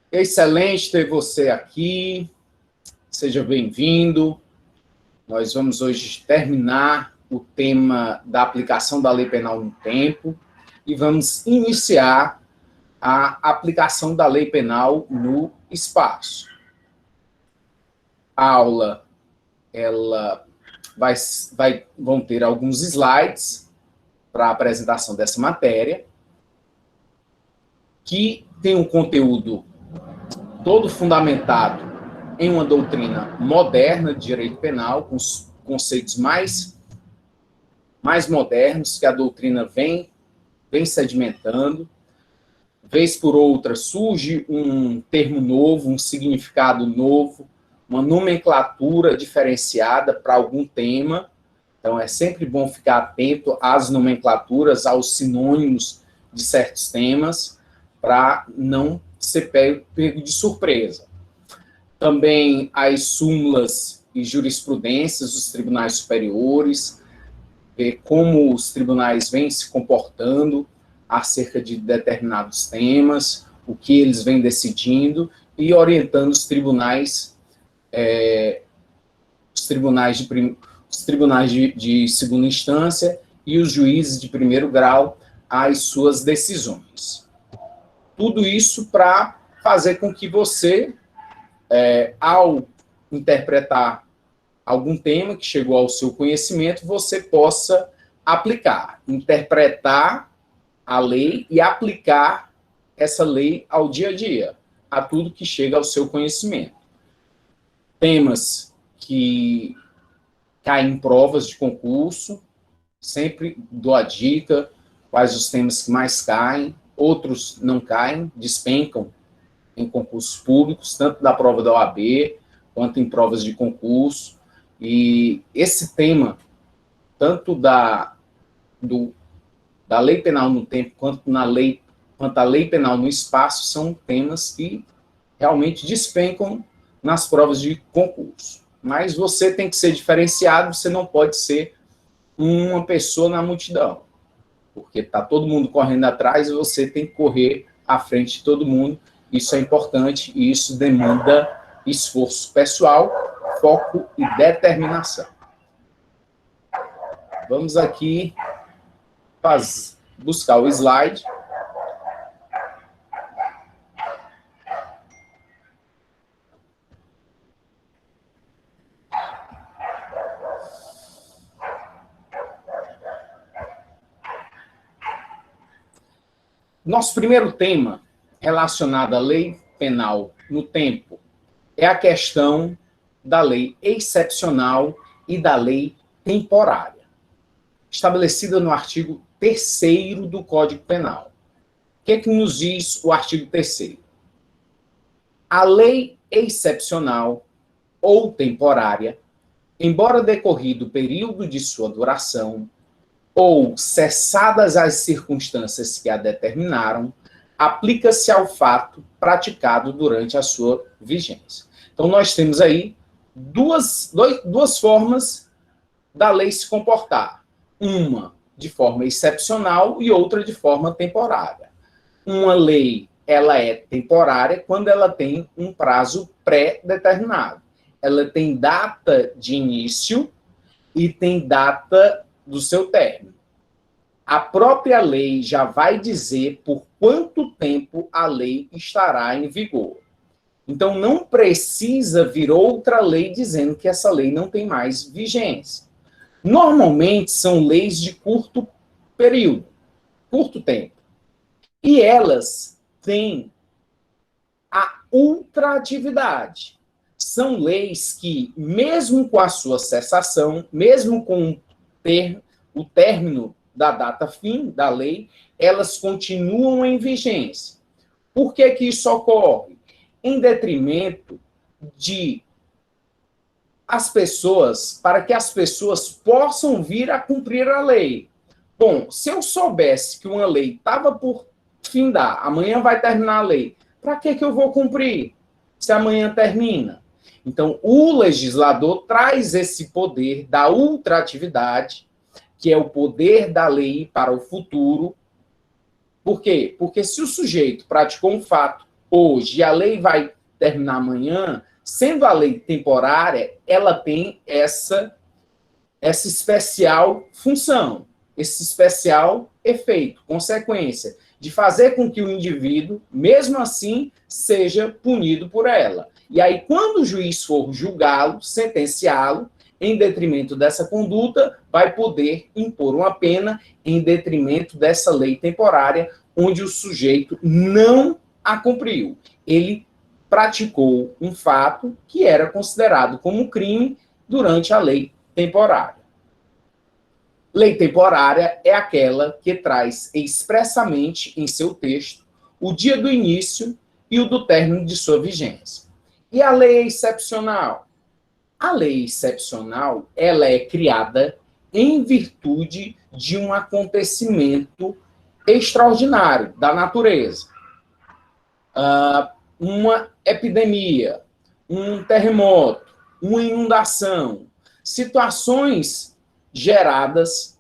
Excelente ter você aqui. Seja bem-vindo. Nós vamos hoje terminar o tema da aplicação da lei penal no tempo e vamos iniciar a aplicação da lei penal no espaço. A aula, vão ter alguns slides para a apresentação dessa matéria, que tem um conteúdo todo fundamentado em uma doutrina moderna de direito penal, com os conceitos mais modernos que a doutrina vem sedimentando. Vez por outra surge um termo novo, um significado novo, uma nomenclatura diferenciada para algum tema. Então é sempre bom ficar atento às nomenclaturas, aos sinônimos de certos temas, para não ser pego de surpresa. Também as súmulas e jurisprudências dos tribunais superiores, ver como os tribunais vêm se comportando acerca de determinados temas, o que eles vêm decidindo e orientando os tribunais de segunda instância e os juízes de primeiro grau às suas decisões. Tudo isso para fazer com que você, ao interpretar algum tema que chegou ao seu conhecimento, você possa aplicar, interpretar a lei e aplicar essa lei ao dia a dia, a tudo que chega ao seu conhecimento. Temas que caem em provas de concurso, sempre dou a dica, quais os temas que mais caem, outros não caem, despencam em concursos públicos, tanto da prova da OAB, quanto em provas de concurso. E esse tema, tanto da lei penal no tempo, quanto a lei penal no espaço, são temas que realmente despencam nas provas de concurso. Mas você tem que ser diferenciado, você não pode ser uma pessoa na multidão, porque está todo mundo correndo atrás e você tem que correr à frente de todo mundo. Isso é importante e isso demanda esforço pessoal, foco e determinação. Vamos aqui buscar o slide. Nosso primeiro tema, relacionado à lei penal no tempo, é a questão da lei excepcional e da lei temporária, estabelecida no artigo 3º do Código Penal. O que é que nos diz o artigo 3º? A lei excepcional ou temporária, embora decorrido o período de sua duração, ou cessadas as circunstâncias que a determinaram, aplica-se ao fato praticado durante a sua vigência. Então, nós temos aí duas formas da lei se comportar. Uma de forma excepcional e outra de forma temporária. Uma lei, ela é temporária quando ela tem um prazo pré-determinado. Ela tem data de início e tem data do seu término. A própria lei já vai dizer por quanto tempo a lei estará em vigor. Então, não precisa vir outra lei dizendo que essa lei não tem mais vigência. Normalmente, são leis de curto período, curto tempo. E elas têm a ultratividade. São leis que, mesmo com a sua cessação, mesmo com o término da data fim da lei, elas continuam em vigência. Por que que isso ocorre? Em detrimento de para que as pessoas possam vir a cumprir a lei. Bom, se eu soubesse que uma lei estava por findar, amanhã vai terminar a lei, para que eu vou cumprir se amanhã termina? Então, o legislador traz esse poder da ultratividade, que é o poder da lei para o futuro. Por quê? Porque se o sujeito praticou um fato, hoje e a lei vai terminar amanhã, sendo a lei temporária, ela tem essa especial função, esse especial efeito, consequência, de fazer com que o indivíduo, mesmo assim, seja punido por ela. E aí, quando o juiz for julgá-lo, sentenciá-lo, em detrimento dessa conduta, vai poder impor uma pena em detrimento dessa lei temporária, onde o sujeito não a cumpriu. Ele praticou um fato que era considerado como crime durante a lei temporária. Lei temporária é aquela que traz expressamente em seu texto o dia do início e o do término de sua vigência. E a lei excepcional? A lei excepcional, ela é criada em virtude de um acontecimento extraordinário da natureza. Uma epidemia, um terremoto, uma inundação, situações geradas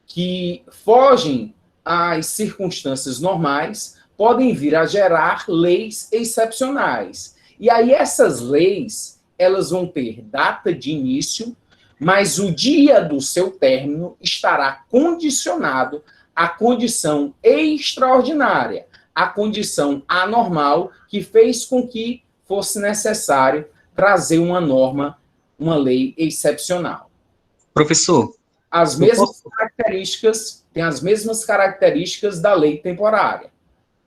que fogem às circunstâncias normais podem vir a gerar leis excepcionais. E aí essas leis, elas vão ter data de início, mas o dia do seu término estará condicionado à condição extraordinária, à condição anormal que fez com que fosse necessário trazer uma norma, uma lei excepcional. Professor, As mesmas características, tem as mesmas características da lei temporária.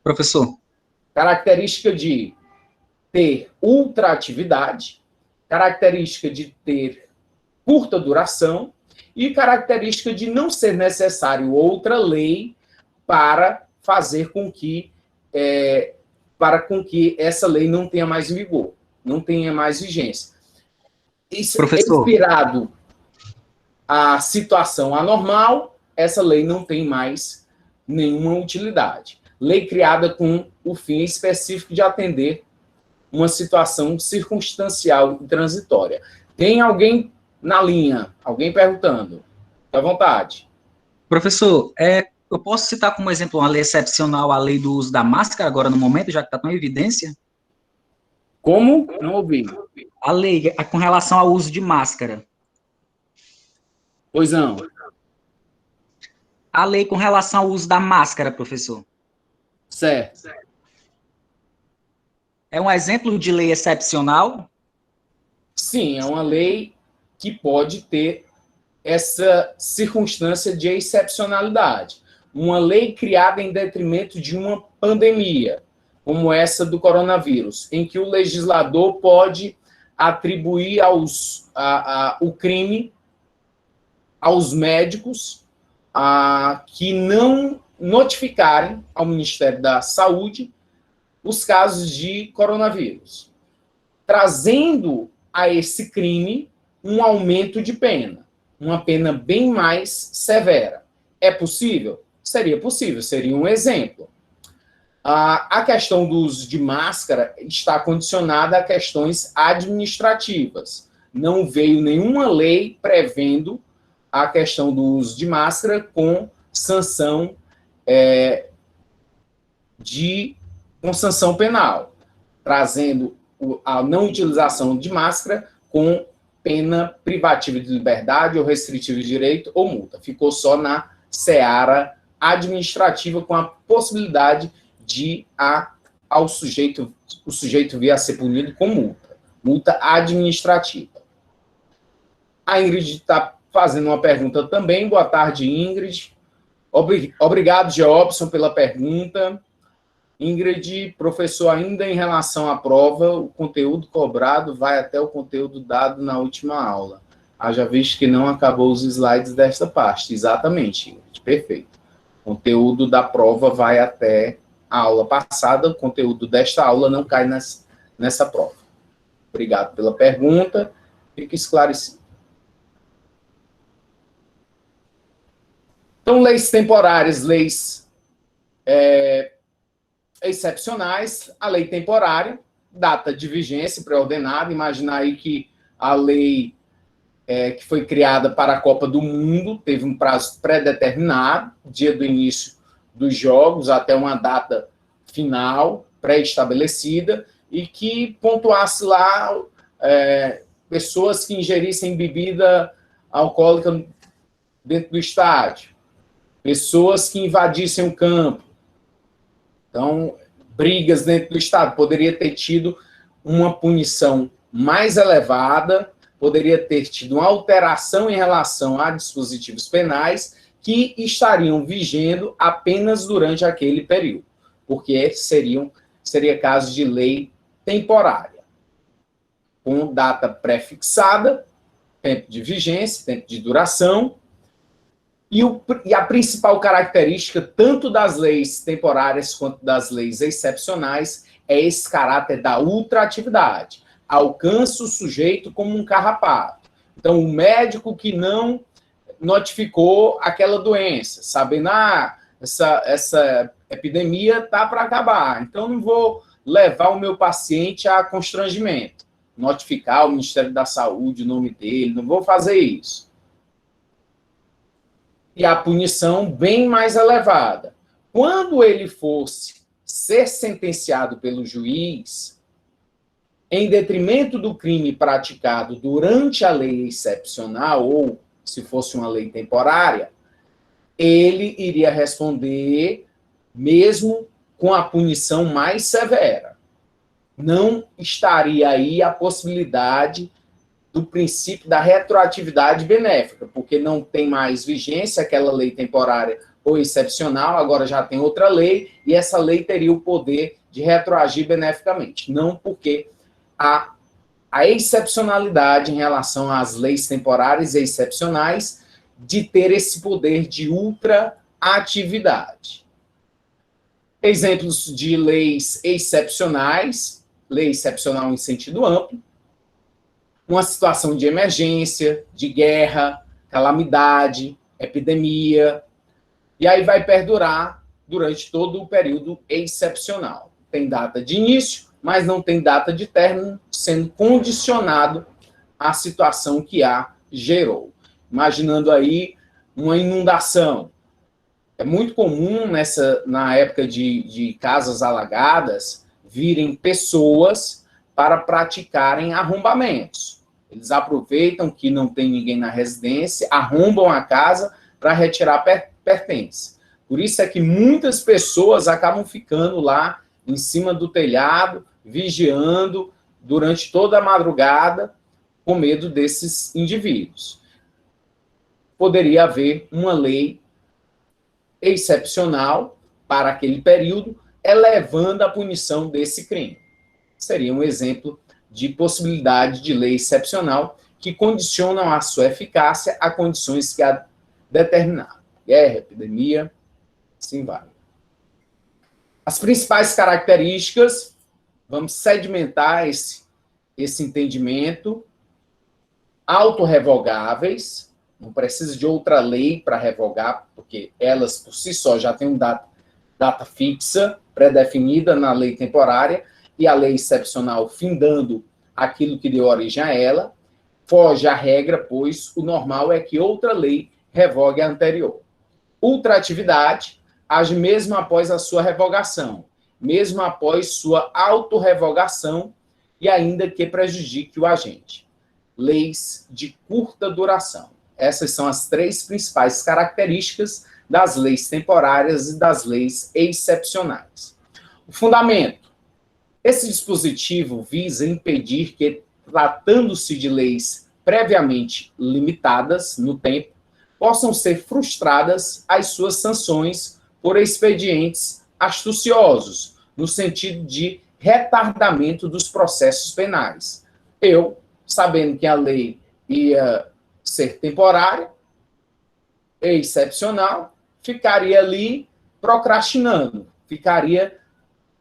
Professor. Característica de ter ultratividade, característica de ter curta duração e característica de não ser necessário outra lei para fazer com que essa lei não tenha mais vigor, não tenha mais vigência. Isso, professor, expirado a situação anormal, essa lei não tem mais nenhuma utilidade. Lei criada com o fim específico de atender uma situação circunstancial e transitória. Tem alguém na linha? Alguém perguntando? Fique à vontade. Professor, eu posso citar como exemplo uma lei excepcional, a lei do uso da máscara, agora no momento, já que está tão em evidência? Como? Não ouvi. A lei com relação ao uso de máscara. Pois não. A lei com relação ao uso da máscara, professor. Certo. É um exemplo de lei excepcional? Sim, é uma lei que pode ter essa circunstância de excepcionalidade. Uma lei criada em detrimento de uma pandemia, como essa do coronavírus, em que o legislador pode atribuir o crime aos médicos que não notificarem ao Ministério da Saúde os casos de coronavírus, trazendo a esse crime um aumento de pena, uma pena bem mais severa. É possível? Seria possível, seria um exemplo. A questão do uso de máscara está condicionada a questões administrativas. Não veio nenhuma lei prevendo a questão do uso de máscara com sanção com sanção penal, trazendo a não utilização de máscara com pena privativa de liberdade ou restritiva de direito ou multa. Ficou só na seara administrativa, com a possibilidade de o sujeito vir a ser punido com multa administrativa. A Ingrid está fazendo uma pergunta também. Boa tarde, Ingrid. Obrigado, Geobson, pela pergunta. Ingrid, professor, ainda em relação à prova, o conteúdo cobrado vai até o conteúdo dado na última aula. Haja visto que não acabou os slides desta parte. Exatamente, Ingrid, perfeito. O conteúdo da prova vai até a aula passada, o conteúdo desta aula não cai nessa prova. Obrigado pela pergunta, fica esclarecido. Então, leis temporárias, leis excepcionais, a lei temporária, data de vigência pré-ordenada. Imaginar aí que a lei que foi criada para a Copa do Mundo teve um prazo pré-determinado, dia do início dos jogos até uma data final pré-estabelecida e que pontuasse lá pessoas que ingerissem bebida alcoólica dentro do estádio, pessoas que invadissem o campo. Então, brigas dentro do estádio. Poderia ter tido uma punição mais elevada, poderia ter tido uma alteração em relação a dispositivos penais que estariam vigendo apenas durante aquele período, porque seria caso de lei temporária, com data pré-fixada, tempo de vigência, tempo de duração, e a principal característica, tanto das leis temporárias quanto das leis excepcionais, é esse caráter da ultraatividade. Alcança o sujeito como um carrapato. Então, o médico que não notificou aquela doença, sabendo, essa epidemia está para acabar, então não vou levar o meu paciente a constrangimento, notificar o Ministério da Saúde o nome dele, não vou fazer isso. E a punição bem mais elevada. Quando ele fosse ser sentenciado pelo juiz, em detrimento do crime praticado durante a lei excepcional, ou se fosse uma lei temporária, ele iria responder mesmo com a punição mais severa. Não estaria aí a possibilidade do princípio da retroatividade benéfica, porque não tem mais vigência aquela lei temporária ou excepcional, agora já tem outra lei, e essa lei teria o poder de retroagir beneficamente. Não porque a excepcionalidade em relação às leis temporárias e excepcionais de ter esse poder de ultraatividade. Exemplos de leis excepcionais, lei excepcional em sentido amplo, uma situação de emergência, de guerra, calamidade, epidemia, e aí vai perdurar durante todo o período excepcional. Tem data de início, mas não tem data de término, sendo condicionado à situação que a gerou. Imaginando aí uma inundação. É muito comum na época de casas alagadas virem pessoas para praticarem arrombamentos. Eles aproveitam que não tem ninguém na residência, arrombam a casa para retirar pertences. Por isso é que muitas pessoas acabam ficando lá em cima do telhado, vigiando durante toda a madrugada, com medo desses indivíduos. Poderia haver uma lei excepcional para aquele período, elevando a punição desse crime. Seria um exemplo de possibilidade de lei excepcional que condicionam a sua eficácia a condições que a determinaram. Guerra, epidemia, assim vai. As principais características, vamos sedimentar esse entendimento, autorrevogáveis, não precisa de outra lei para revogar, porque elas por si só já têm data fixa, pré-definida na lei temporária, e a lei excepcional findando aquilo que deu origem a ela, foge à regra, pois o normal é que outra lei revogue a anterior. Ultraatividade age mesmo após a sua revogação, mesmo após sua autorrevogação, e ainda que prejudique o agente. Leis de curta duração. Essas são as três principais características das leis temporárias e das leis excepcionais. O fundamento. Esse dispositivo visa impedir que, tratando-se de leis previamente limitadas no tempo, possam ser frustradas as suas sanções por expedientes astuciosos, no sentido de retardamento dos processos penais. Eu, sabendo que a lei ia ser temporária, excepcional, ficaria ali procrastinando, ficaria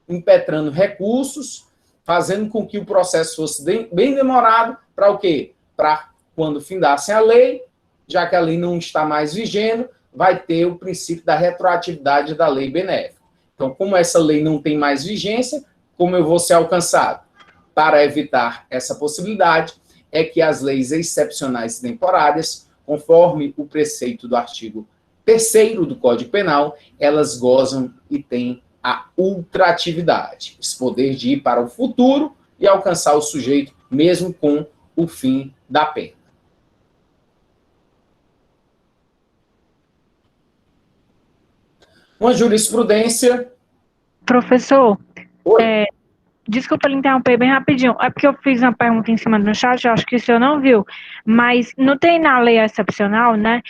impetrando recursos, fazendo com que o processo fosse bem demorado, para o quê? Para quando findassem a lei, já que a lei não está mais vigendo, vai ter o princípio da retroatividade da lei benéfica. Então, como essa lei não tem mais vigência, como eu vou ser alcançado? Para evitar essa possibilidade, é que as leis excepcionais e temporárias, conforme o preceito do artigo 3º do Código Penal, elas gozam e têm a ultratividade, esse poder de ir para o futuro e alcançar o sujeito mesmo com o fim da pena. Uma jurisprudência... Professor, Oi. desculpa lhe interromper bem rapidinho. É porque eu fiz uma pergunta em cima do chat, eu acho que o senhor não viu. Mas não tem na lei excepcional, né?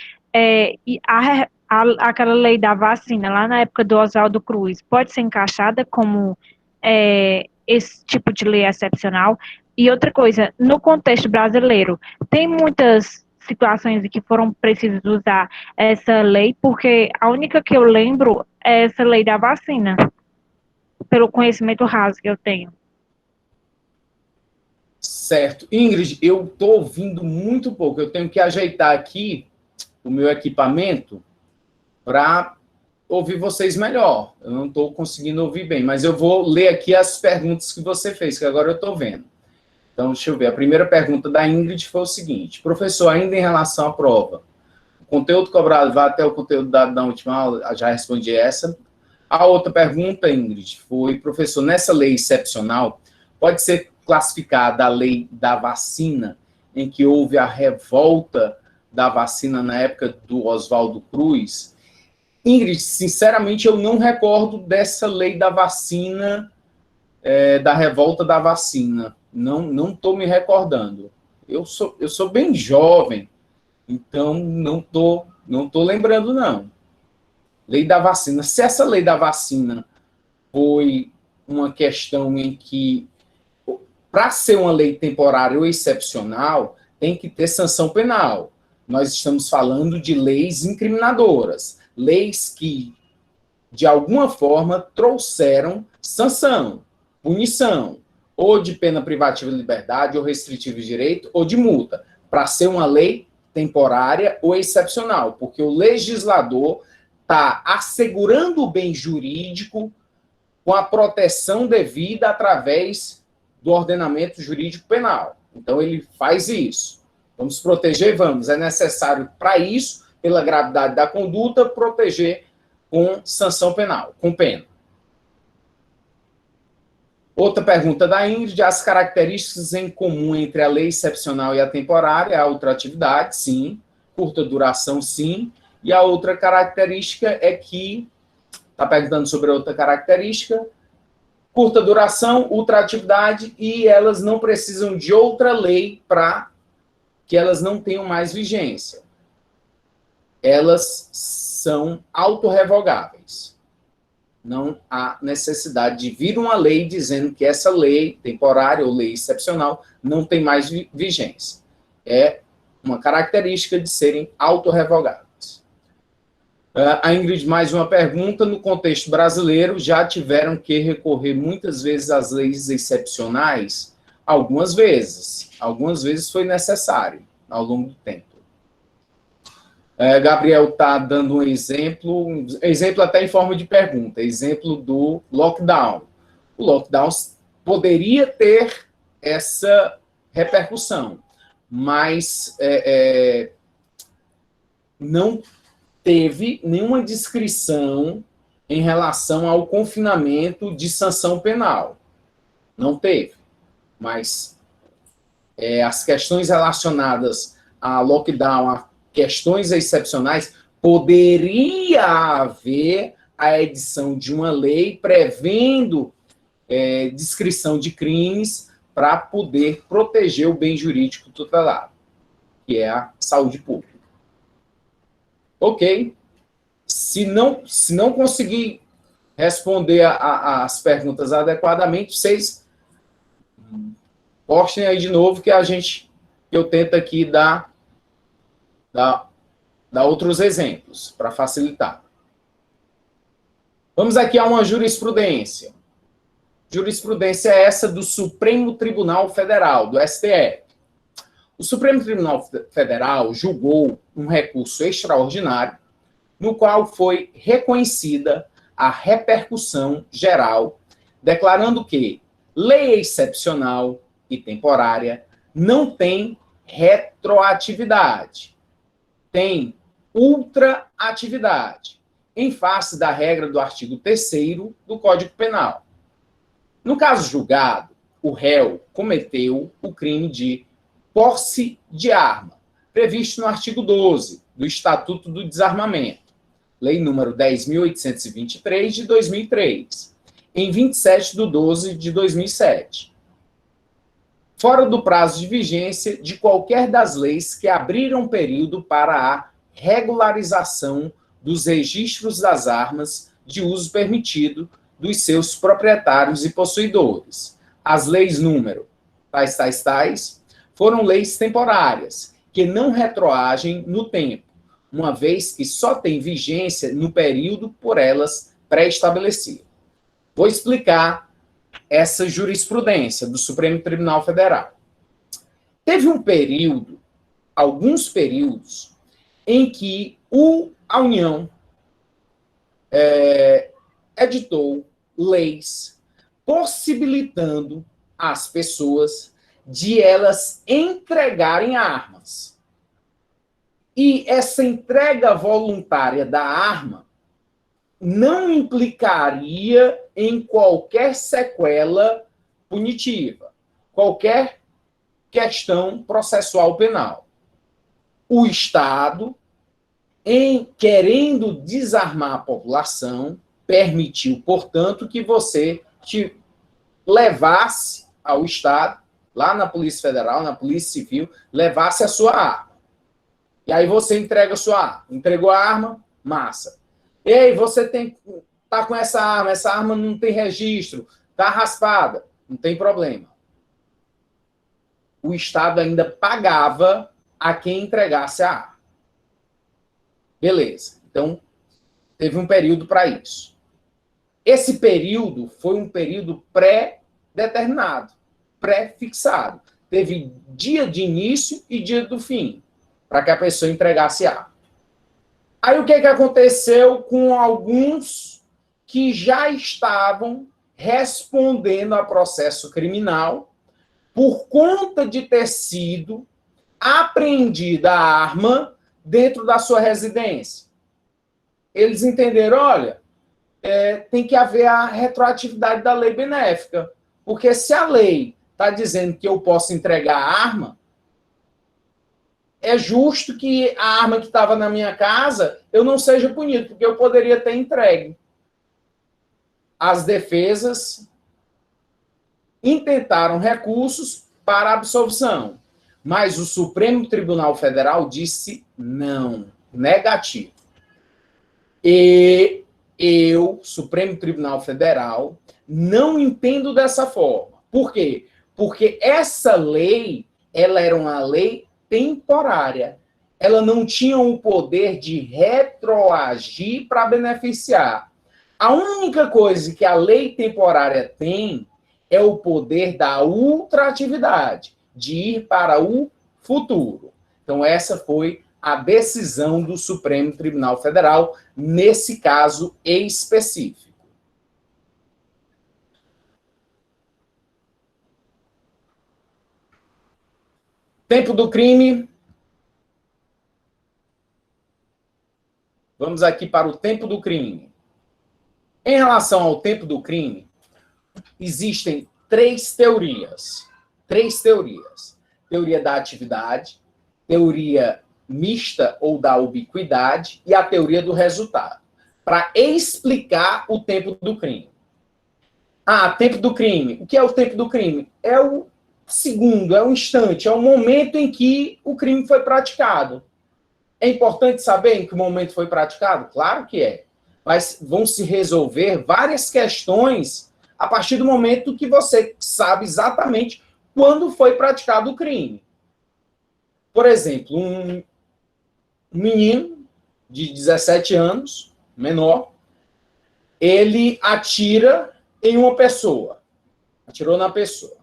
Aquela lei da vacina, lá na época do Oswaldo Cruz, pode ser encaixada como esse tipo de lei excepcional? E outra coisa, no contexto brasileiro, tem muitas situações em que foram precisas usar essa lei, porque a única que eu lembro é essa lei da vacina, pelo conhecimento raso que eu tenho. Certo. Ingrid, eu estou ouvindo muito pouco. Eu tenho que ajeitar aqui o meu equipamento para ouvir vocês melhor. Eu não estou conseguindo ouvir bem, mas eu vou ler aqui as perguntas que você fez, que agora eu estou vendo. Então, deixa eu ver. A primeira pergunta da Ingrid foi o seguinte: professor, ainda em relação à prova, o conteúdo cobrado vai até o conteúdo dado na última aula? Já respondi essa. A outra pergunta, Ingrid, foi: professor, nessa lei excepcional, pode ser classificada a lei da vacina, em que houve a revolta da vacina na época do Oswaldo Cruz? Ingrid, sinceramente, eu não recordo dessa lei da vacina, da revolta da vacina. Não estou me recordando. Eu sou bem jovem, então não tô lembrando, não. Lei da vacina. Se essa lei da vacina foi uma questão em que, para ser uma lei temporária ou excepcional, tem que ter sanção penal. Nós estamos falando de leis incriminadoras, leis que, de alguma forma, trouxeram sanção, punição, ou de pena privativa de liberdade, ou restritiva de direito, ou de multa, para ser uma lei temporária ou excepcional, porque o legislador está assegurando o bem jurídico com a proteção devida através do ordenamento jurídico penal. Então, ele faz isso. Vamos proteger? Vamos. É necessário, para isso, pela gravidade da conduta, proteger com sanção penal, com pena. Outra pergunta da Ingrid: as características em comum entre a lei excepcional e a temporária? A ultratividade, sim. Curta duração, sim. E a outra característica é que, está perguntando sobre a outra característica, curta duração, ultratividade, e elas não precisam de outra lei para que elas não tenham mais vigência. Elas são autorrevogáveis. Não há necessidade de vir uma lei dizendo que essa lei temporária ou lei excepcional não tem mais vigência. É uma característica de serem autorrevogáveis. A Ingrid, mais uma pergunta: no contexto brasileiro, já tiveram que recorrer muitas vezes às leis excepcionais? Algumas vezes foi necessário ao longo do tempo. Gabriel está dando um exemplo até em forma de pergunta, exemplo do lockdown. O lockdown poderia ter essa repercussão, mas não teve nenhuma descrição em relação ao confinamento de sanção penal. Não teve. Mas as questões relacionadas a lockdown, a questões excepcionais, poderia haver a edição de uma lei prevendo descrição de crimes para poder proteger o bem jurídico tutelado, que é a saúde pública. Ok? Se não conseguir responder as perguntas adequadamente, vocês postem aí de novo que eu tento aqui dar outros exemplos para facilitar. Vamos aqui a uma jurisprudência. Jurisprudência é essa do Supremo Tribunal Federal, do STF. O Supremo Tribunal Federal julgou um recurso extraordinário no qual foi reconhecida a repercussão geral, declarando que lei excepcional e temporária não tem retroatividade, tem ultraatividade. em face da regra do artigo 3º do Código Penal. No caso julgado, o réu cometeu o crime de posse de arma, previsto no artigo 12 do Estatuto do Desarmamento, Lei número 10.823 de 2003, em 27/12/2007. Fora do prazo de vigência de qualquer das leis que abriram período para a regularização dos registros das armas de uso permitido dos seus proprietários e possuidores. As leis número tais, foram leis temporárias, que não retroagem no tempo, uma vez que só têm vigência no período por elas pré-estabelecido. Vou explicar essa jurisprudência do Supremo Tribunal Federal. Teve um período, alguns períodos, em que a União editou leis possibilitando às pessoas de elas entregarem armas. E essa entrega voluntária da arma não implicaria em qualquer sequela punitiva, qualquer questão processual penal. O Estado, querendo desarmar a população, permitiu, portanto, que você te levasse ao Estado, lá na Polícia Federal, na Polícia Civil, levasse a sua arma. E aí você entrega a sua arma. Entregou a arma? Massa. Ei, você tá com essa arma não tem registro, tá raspada, não tem problema. O Estado ainda pagava a quem entregasse a arma. Beleza. Então, teve um período para isso. Esse período foi um período pré-determinado, pré-fixado. Teve dia de início e dia do fim, para que a pessoa entregasse a arma. Aí o que aconteceu com alguns que já estavam respondendo a processo criminal por conta de ter sido apreendida a arma dentro da sua residência? Eles entenderam, olha, tem que haver a retroatividade da lei benéfica, porque se a lei está dizendo que eu posso entregar a arma, é justo que a arma que estava na minha casa eu não seja punido, porque eu poderia ter entregue. As defesas intentaram recursos para absolvição, mas o Supremo Tribunal Federal disse não, negativo. E eu, Supremo Tribunal Federal, não entendo dessa forma. Por quê? Porque essa lei, ela era uma lei temporária. Ela não tinha o poder de retroagir para beneficiar. A única coisa que a lei temporária tem é o poder da ultratividade, de ir para o futuro. Então, essa foi a decisão do Supremo Tribunal Federal, nesse caso específico. Tempo do crime. Vamos aqui para o tempo do crime. Em relação ao tempo do crime, existem três teorias. Teoria da atividade, teoria mista ou da ubiquidade e a teoria do resultado, para explicar o tempo do crime. Tempo do crime. O que é o tempo do crime? É o segundo, é o instante, é o momento em que o crime foi praticado. É importante saber em que momento foi praticado? Claro que é. Mas vão se resolver várias questões a partir do momento que você sabe exatamente quando foi praticado o crime. Por exemplo, um menino de 17 anos, menor, ele atira em uma pessoa. Atirou na pessoa.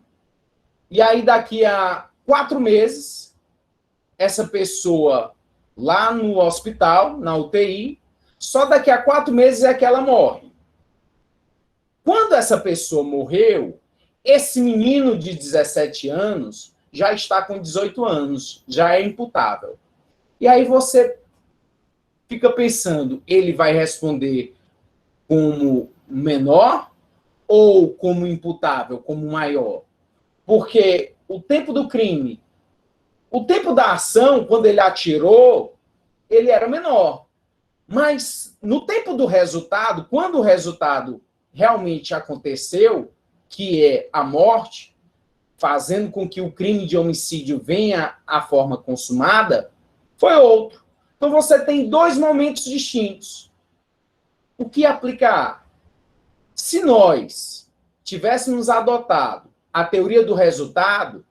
E aí, daqui a 4 meses, essa pessoa lá no hospital, na UTI, só daqui a 4 meses é que ela morre. Quando essa pessoa morreu, esse menino de 17 anos já está com 18 anos, já é imputável. E aí você fica pensando, ele vai responder como menor ou como imputável, como maior? Porque o tempo do crime, o tempo da ação, quando ele atirou, ele era menor. Mas no tempo do resultado, quando o resultado realmente aconteceu, que é a morte, fazendo com que o crime de homicídio venha à forma consumada, foi outro. Então você tem dois momentos distintos. O que aplicar? Se nós tivéssemos adotado a teoria do resultado,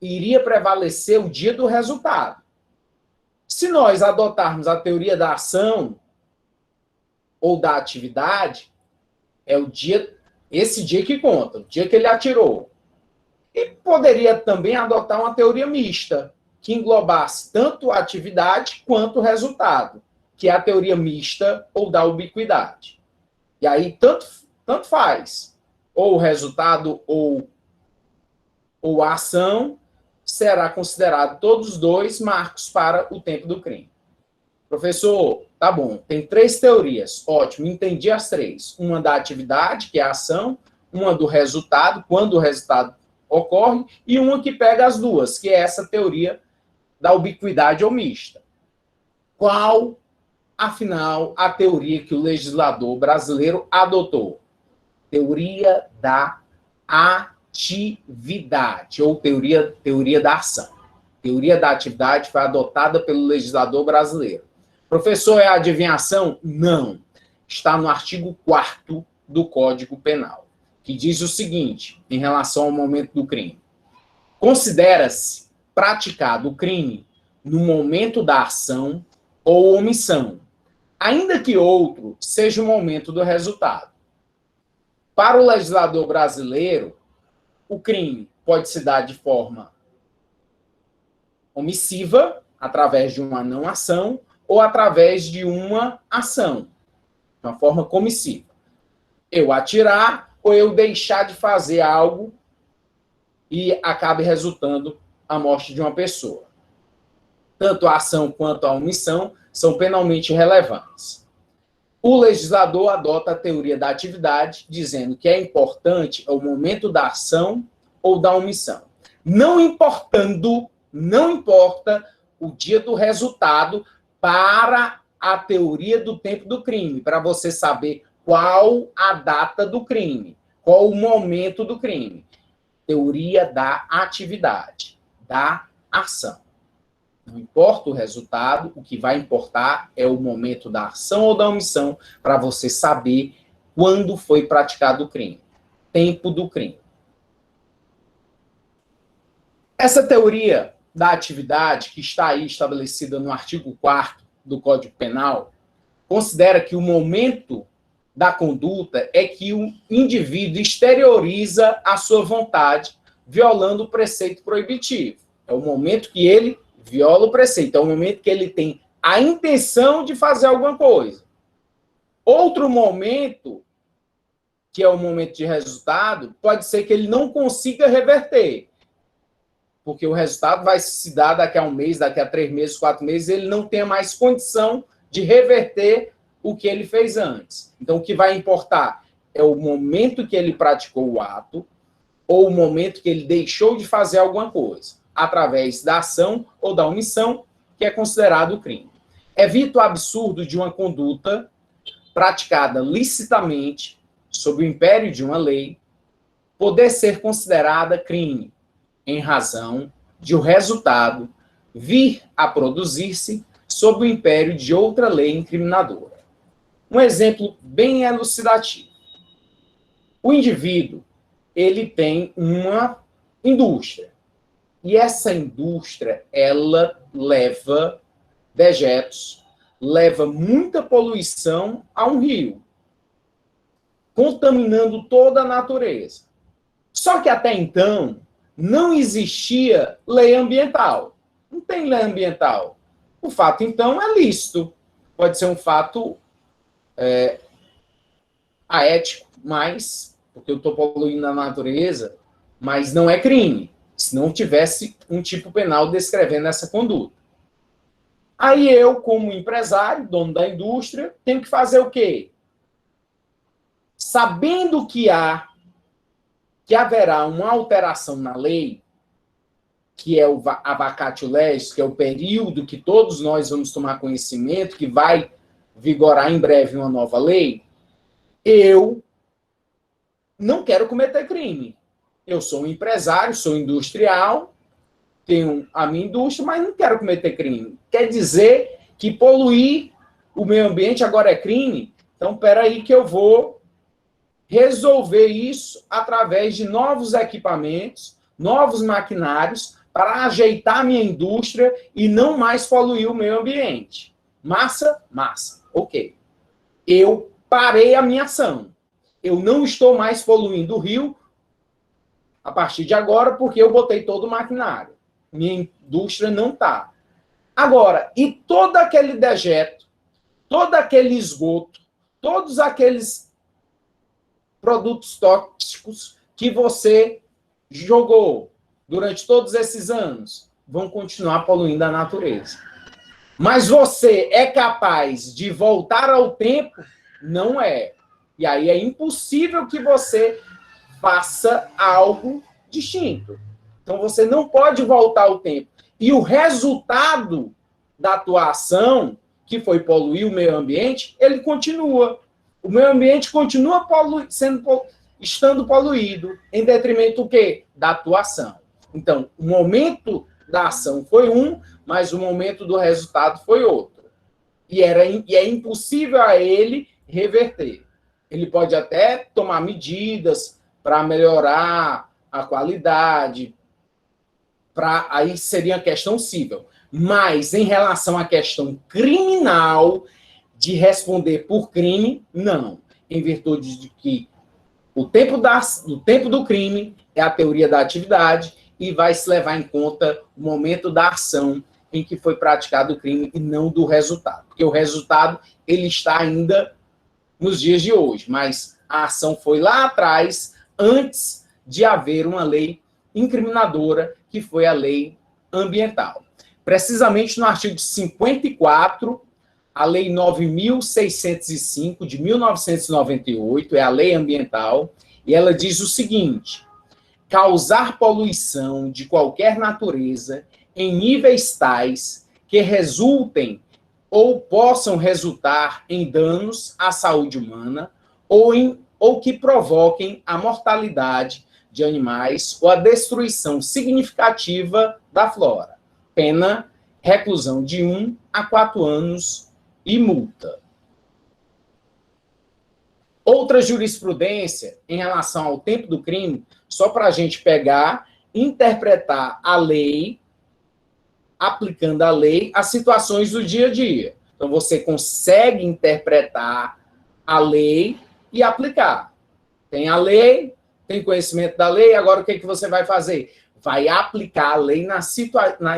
iria prevalecer o dia do resultado. Se nós adotarmos a teoria da ação ou da atividade, é o dia, esse dia que conta, o dia que ele atirou. E poderia também adotar uma teoria mista, que englobasse tanto a atividade quanto o resultado, que é a teoria mista ou da ubiquidade. E aí, tanto faz. Ou o resultado ou a ação será considerado todos os dois marcos para o tempo do crime. Professor, tá bom, tem 3 teorias. Ótimo, entendi as 3. Uma da atividade, que é a ação, uma do resultado, quando o resultado ocorre, e uma que pega as duas, que é essa teoria da ubiquidade ou mista. Qual, afinal, a teoria que o legislador brasileiro adotou? Teoria da atividade, ou teoria da ação. Teoria da atividade foi adotada pelo legislador brasileiro. Professor, é adivinhação? Não. Está no artigo 4º do Código Penal, que diz o seguinte, em relação ao momento do crime. Considera-se praticado o crime no momento da ação ou omissão, ainda que outro seja o momento do resultado. Para o legislador brasileiro, o crime pode se dar de forma omissiva, através de uma não ação, ou através de uma ação, de uma forma comissiva. Eu atirar ou eu deixar de fazer algo e acabe resultando a morte de uma pessoa. Tanto a ação quanto a omissão são penalmente relevantes. O legislador adota a teoria da atividade, dizendo que é importante o momento da ação ou da omissão. Não importa o dia do resultado para a teoria do tempo do crime, para você saber qual a data do crime, qual o momento do crime. Teoria da atividade, da ação. Não importa o resultado, o que vai importar é o momento da ação ou da omissão para você saber quando foi praticado o crime. Tempo do crime. Essa teoria da atividade, que está aí estabelecida no artigo 4º do Código Penal, considera que o momento da conduta é que o indivíduo exterioriza a sua vontade, violando o preceito proibitivo. É o momento que ele viola o preceito, é o momento que ele tem a intenção de fazer alguma coisa. Outro momento, que é o momento de resultado, pode ser que ele não consiga reverter, porque o resultado vai se dar daqui a 1 mês, daqui a 3 meses, 4 meses, ele não tenha mais condição de reverter o que ele fez antes. Então, o que vai importar é o momento que ele praticou o ato ou o momento que ele deixou de fazer alguma coisa, através da ação ou da omissão, que é considerado crime. Evita o absurdo de uma conduta praticada licitamente, sob o império de uma lei, poder ser considerada crime, em razão de o resultado vir a produzir-se sob o império de outra lei incriminadora. Um exemplo bem elucidativo. O indivíduo, ele tem uma indústria. E essa indústria, ela leva dejetos, leva muita poluição a um rio, contaminando toda a natureza. Só que até então, não existia lei ambiental. Não tem lei ambiental. O fato, então, é lícito. Pode ser um fato aético, mas, porque eu estou poluindo a natureza, mas não é crime, se não tivesse um tipo penal descrevendo essa conduta. Aí eu, como empresário, dono da indústria, tenho que fazer o quê? Sabendo que haverá uma alteração na lei, que é o vacatio legis, que é o período que todos nós vamos tomar conhecimento, que vai vigorar em breve uma nova lei, eu não quero cometer crime. Eu sou um empresário, sou industrial, tenho a minha indústria, mas não quero cometer crime. Quer dizer que poluir o meio ambiente agora é crime? Então, espera aí que eu vou resolver isso através de novos equipamentos, novos maquinários, para ajeitar a minha indústria e não mais poluir o meio ambiente. Massa? Massa. Ok. Eu parei a minha ação. Eu não estou mais poluindo o rio a partir de agora porque eu botei todo o maquinário. Minha indústria não está. Agora, e todo aquele dejeto, todo aquele esgoto, todos aqueles produtos tóxicos que você jogou durante todos esses anos, vão continuar poluindo a natureza. Mas você é capaz de voltar ao tempo? Não é. E aí é impossível que você faça algo distinto. Então você não pode voltar ao tempo. E o resultado da tua ação, que foi poluir o meio ambiente, ele continua. O meio ambiente continua estando poluído, em detrimento do quê? Da tua ação. Então, o momento da ação foi um, mas o momento do resultado foi outro. E é impossível a ele reverter. Ele pode até tomar medidas para melhorar a qualidade, aí seria a questão civil. Mas, em relação à questão criminal, de responder por crime, não. Em virtude de que o tempo do crime é a teoria da atividade e vai se levar em conta o momento da ação em que foi praticado o crime e não do resultado. Porque o resultado ele está ainda nos dias de hoje, mas a ação foi lá atrás, antes de haver uma lei incriminadora, que foi a lei ambiental. Precisamente no artigo 54, a Lei 9.605, de 1998, é a lei ambiental, e ela diz o seguinte: causar poluição de qualquer natureza em níveis tais que resultem ou possam resultar em danos à saúde humana ou que provoquem a mortalidade de animais ou a destruição significativa da flora. Pena, reclusão de 1 a 4 anos e multa. Outra jurisprudência em relação ao tempo do crime, só para a gente pegar, interpretar a lei, aplicando a lei às situações do dia a dia. Então, você consegue interpretar a lei e aplicar. Tem a lei, tem conhecimento da lei, agora o que você vai fazer? Vai aplicar a lei nas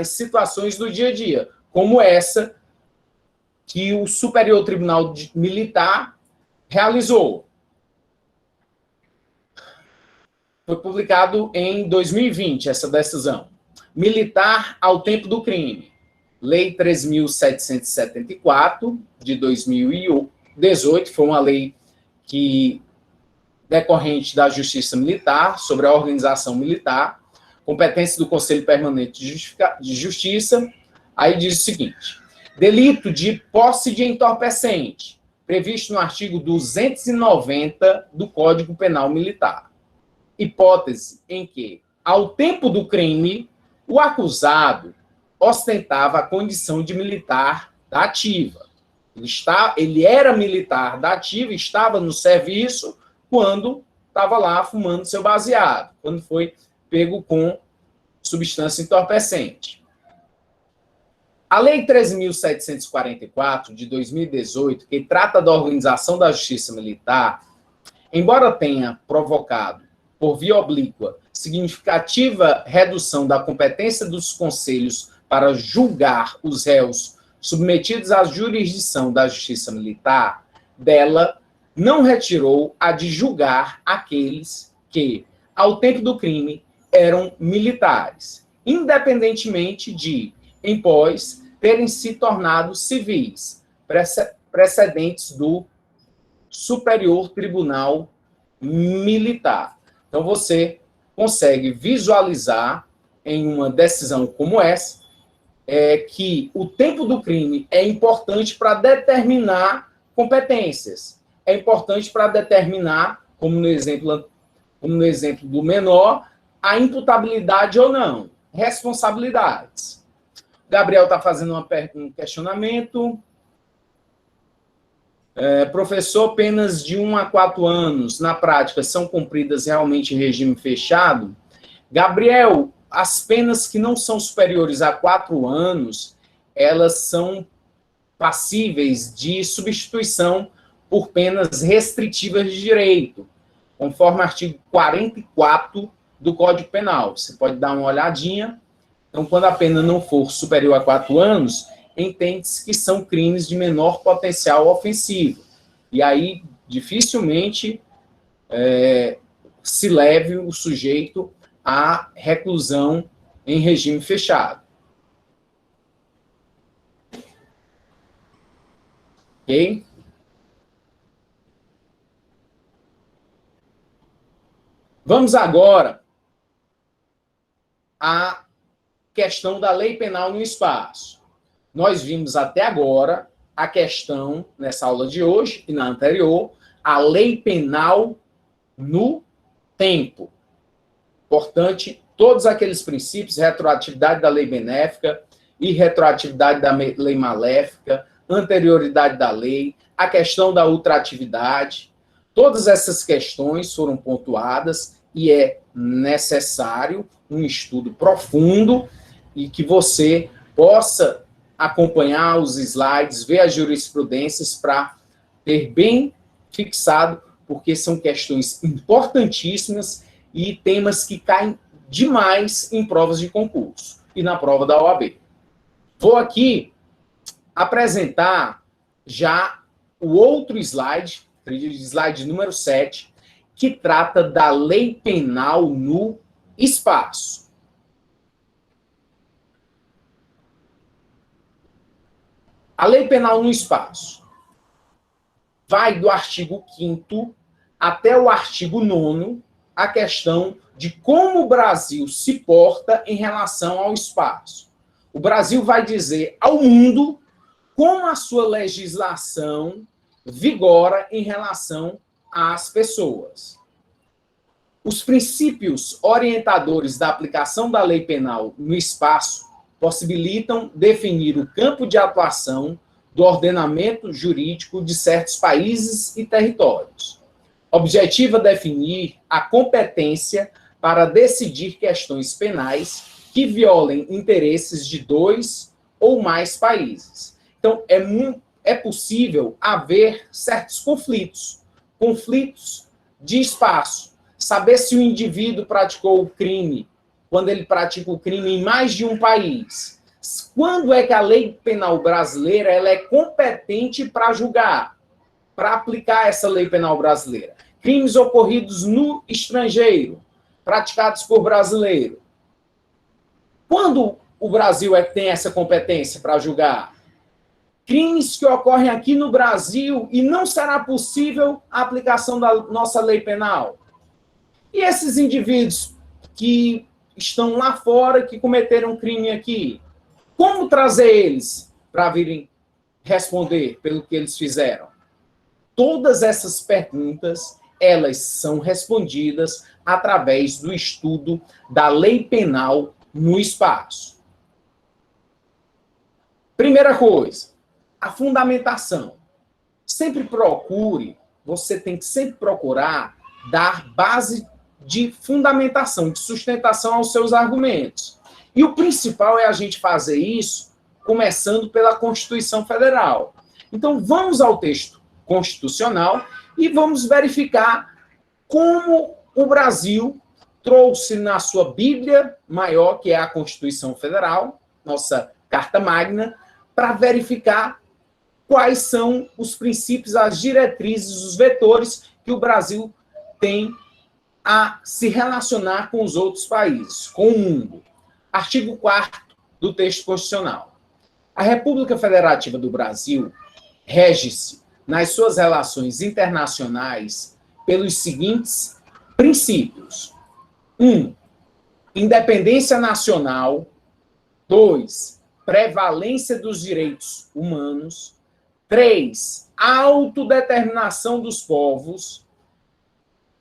situações do dia a dia, como essa que o Superior Tribunal Militar realizou. Foi publicado em 2020, essa decisão. Militar ao tempo do crime. Lei 3.774, de 2018, foi uma lei que decorrente da Justiça Militar, sobre a organização militar, competência do Conselho Permanente de Justiça. Aí diz o seguinte: delito de posse de entorpecente, previsto no artigo 290 do Código Penal Militar. Hipótese em que, ao tempo do crime, o acusado ostentava a condição de militar da ativa. Ele era militar da ativa, estava no serviço quando estava lá fumando seu baseado, quando foi pego com substância entorpecente. A Lei 13.744, de 2018, que trata da organização da Justiça Militar, embora tenha provocado, por via oblíqua, significativa redução da competência dos conselhos para julgar os réus submetidos à jurisdição da Justiça Militar, dela não retirou a de julgar aqueles que, ao tempo do crime, eram militares, independentemente de, em pós, terem se tornado civis, precedentes do Superior Tribunal Militar. Então, você consegue visualizar em uma decisão como essa que o tempo do crime é importante para determinar competências. É importante para determinar, como no exemplo do menor, a imputabilidade ou não, responsabilidades. Gabriel está fazendo um questionamento. Professor, penas de 1 a 4 anos, na prática, são cumpridas realmente em regime fechado? Gabriel, as penas que não são superiores a 4 anos, elas são passíveis de substituição por penas restritivas de direito, conforme o artigo 44 do Código Penal. Você pode dar uma olhadinha. Então, quando a pena não for superior a 4 anos, entende-se que são crimes de menor potencial ofensivo. E aí, dificilmente se leve o sujeito à reclusão em regime fechado. Ok? Vamos agora à questão da lei penal no espaço. Nós vimos até agora a questão, nessa aula de hoje e na anterior, a lei penal no tempo. Importante, todos aqueles princípios, retroatividade da lei benéfica, irretroatividade da lei maléfica, anterioridade da lei, a questão da ultratividade, todas essas questões foram pontuadas e é necessário um estudo profundo e que você possa acompanhar os slides, ver as jurisprudências para ter bem fixado, porque são questões importantíssimas e temas que caem demais em provas de concurso e na prova da OAB. Vou aqui apresentar já o outro slide, slide número 7, que trata da lei penal no espaço. A lei penal no espaço vai do artigo 5º até o artigo 9º, a questão de como o Brasil se porta em relação ao espaço. O Brasil vai dizer ao mundo como a sua legislação vigora em relação às pessoas. Os princípios orientadores da aplicação da lei penal no espaço possibilitam definir o campo de atuação do ordenamento jurídico de certos países e territórios. Objetiva definir a competência para decidir questões penais que violem interesses de 2 ou mais países. Então, é possível haver certos conflitos de espaço. Saber se o indivíduo praticou o crime, quando ele pratica o crime em mais de um país. Quando é que a lei penal brasileira ela é competente para julgar, para aplicar essa lei penal brasileira? Crimes ocorridos no estrangeiro, praticados por brasileiro. Quando o Brasil tem essa competência para julgar? Crimes que ocorrem aqui no Brasil e não será possível a aplicação da nossa lei penal. E esses indivíduos que estão lá fora, que cometeram crime aqui, como trazer eles para virem responder pelo que eles fizeram? Todas essas perguntas, elas são respondidas através do estudo da lei penal no espaço. Primeira coisa, a fundamentação. Sempre procure, você tem que sempre procurar dar base de fundamentação, de sustentação aos seus argumentos. E o principal é a gente fazer isso começando pela Constituição Federal. Então, vamos ao texto constitucional e vamos verificar como o Brasil trouxe na sua Bíblia maior, que é a Constituição Federal, nossa Carta Magna, para verificar quais são os princípios, as diretrizes, os vetores que o Brasil tem a se relacionar com os outros países, com o mundo. Artigo 4º do texto constitucional. A República Federativa do Brasil rege-se nas suas relações internacionais pelos seguintes princípios. 1. Independência nacional. 2. Prevalência dos direitos humanos. 3. Autodeterminação dos povos.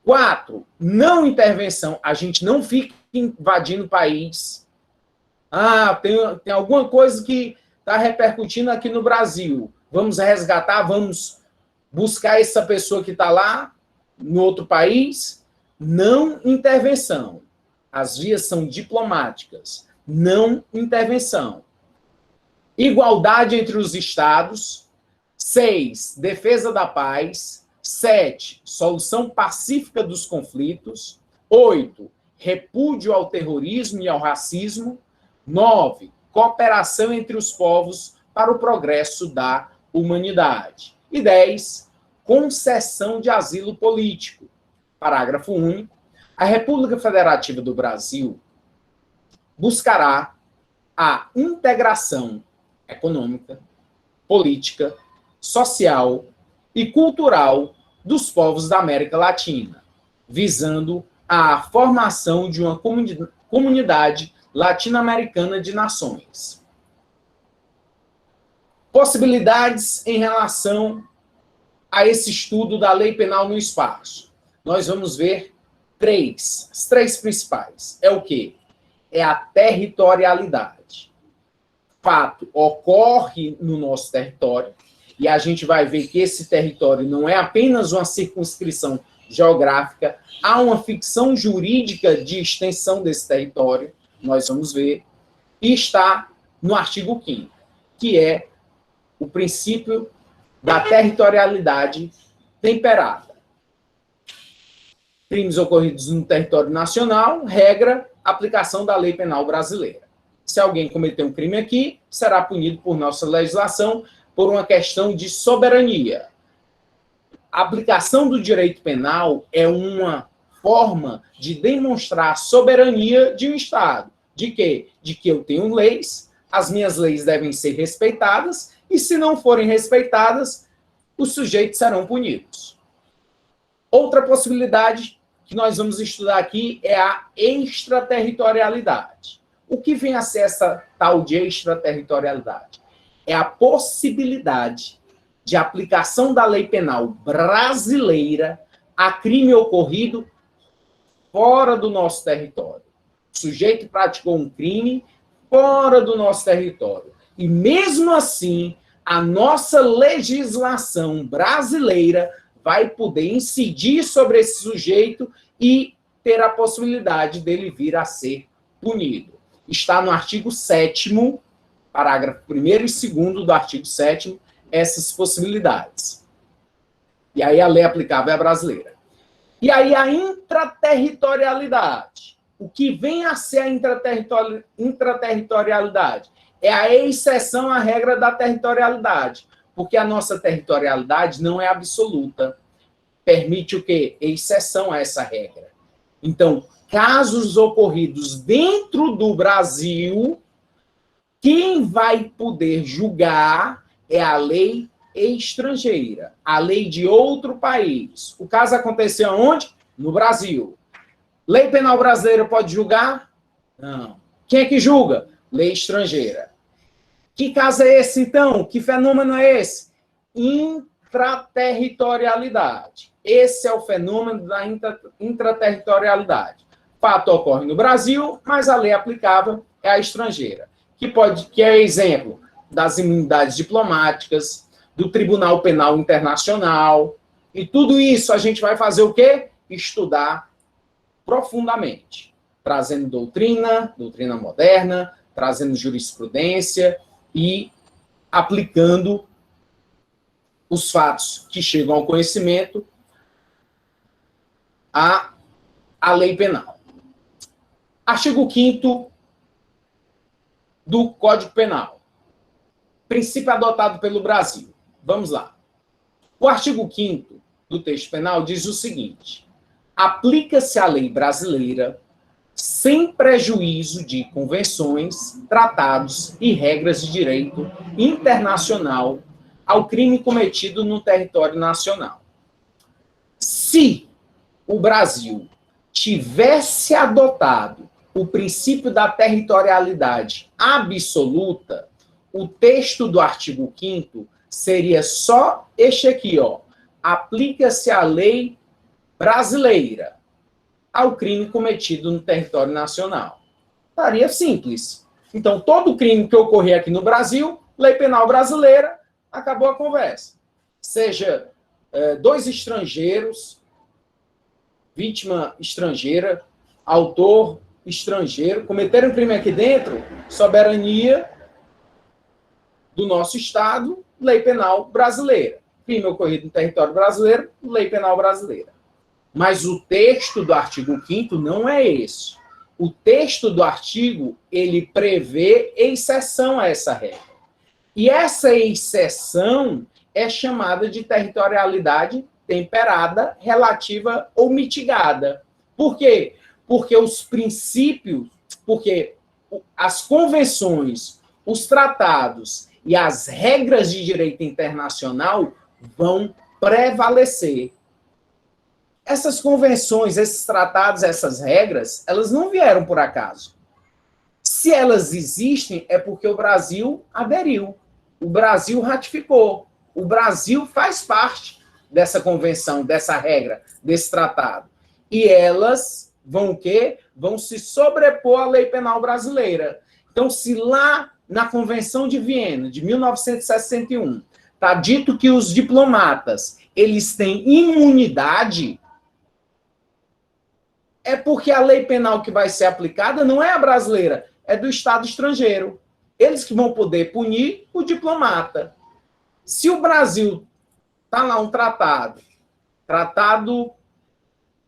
4. Não intervenção. A gente não fica invadindo o país. Tem alguma coisa que está repercutindo aqui no Brasil. Vamos resgatar, vamos buscar essa pessoa que está lá no outro país. Não intervenção. As vias são diplomáticas. Não intervenção. Igualdade entre os estados. 6. Defesa da paz. 7. Solução pacífica dos conflitos. 8. Repúdio ao terrorismo e ao racismo. 9. Cooperação entre os povos para o progresso da humanidade. E 10. Concessão de asilo político. Parágrafo único. A República Federativa do Brasil buscará a integração econômica, política, social e cultural dos povos da América Latina, visando a formação de uma comunidade latino-americana de nações. Possibilidades em relação a esse estudo da lei penal no espaço. Nós vamos ver as três principais. É o quê? É a territorialidade. Fato ocorre no nosso território, e a gente vai ver que esse território não é apenas uma circunscrição geográfica, há uma ficção jurídica de extensão desse território, nós vamos ver, e está no artigo 5º, que é o princípio da territorialidade temperada. Crimes ocorridos no território nacional, regra, aplicação da lei penal brasileira. Se alguém cometer um crime aqui, será punido por nossa legislação por uma questão de soberania. A aplicação do direito penal é uma forma de demonstrar a soberania de um Estado. De quê? De que eu tenho leis, as minhas leis devem ser respeitadas, e se não forem respeitadas, os sujeitos serão punidos. Outra possibilidade que nós vamos estudar aqui é a extraterritorialidade. O que vem a ser essa tal de extraterritorialidade? É a possibilidade de aplicação da lei penal brasileira a crime ocorrido fora do nosso território. O sujeito praticou um crime fora do nosso território. E mesmo assim, a nossa legislação brasileira vai poder incidir sobre esse sujeito e ter a possibilidade dele vir a ser punido. Está no artigo 7º, parágrafo 1º e 2º do artigo 7º, essas possibilidades. E aí a lei aplicável é a brasileira. E aí a intraterritorialidade. O que vem a ser a intraterritorialidade? É a exceção à regra da territorialidade. Porque a nossa territorialidade não é absoluta. Permite o quê? Exceção a essa regra. Então, casos ocorridos dentro do Brasil, quem vai poder julgar é a lei estrangeira, a lei de outro país. O caso aconteceu onde? No Brasil. Lei penal brasileira pode julgar? Não. Quem é que julga? Lei estrangeira. Que caso é esse, então? Que fenômeno é esse? Intraterritorialidade. Esse é o fenômeno da intraterritorialidade. Fato ocorre no Brasil, mas a lei aplicável é a estrangeira, que é exemplo das imunidades diplomáticas, do Tribunal Penal Internacional, e tudo isso a gente vai fazer o quê? Estudar profundamente, trazendo doutrina moderna, trazendo jurisprudência e aplicando os fatos que chegam ao conhecimento à lei penal. Artigo 5º do Código Penal. Princípio adotado pelo Brasil. Vamos lá. O artigo 5º do texto penal diz o seguinte: aplica-se a lei brasileira sem prejuízo de convenções, tratados e regras de direito internacional ao crime cometido no território nacional. Se o Brasil tivesse adotado o princípio da territorialidade absoluta, o texto do artigo 5º seria só este aqui, ó. Aplica-se a lei brasileira ao crime cometido no território nacional. Estaria simples. Então, todo crime que ocorrer aqui no Brasil, lei penal brasileira, acabou a conversa. Seja dois estrangeiros, vítima estrangeira, autor estrangeiro, cometeram um crime aqui dentro, soberania do nosso Estado, lei penal brasileira. Crime ocorrido no território brasileiro, lei penal brasileira. Mas o texto do artigo 5º não é esse. O texto do artigo, ele prevê exceção a essa regra. E essa exceção é chamada de territorialidade temperada, relativa ou mitigada. Por quê? Porque os princípios, porque as convenções, os tratados e as regras de direito internacional vão prevalecer. Essas convenções, esses tratados, essas regras, elas não vieram por acaso. Se elas existem, é porque o Brasil aderiu. O Brasil ratificou. O Brasil faz parte dessa convenção, dessa regra, desse tratado. E elas vão o quê? Vão se sobrepor à lei penal brasileira. Então, se lá na Convenção de Viena, de 1961, está dito que os diplomatas, eles têm imunidade, é porque a lei penal que vai ser aplicada não é a brasileira, é do Estado estrangeiro. Eles que vão poder punir o diplomata. Se o Brasil está lá um tratado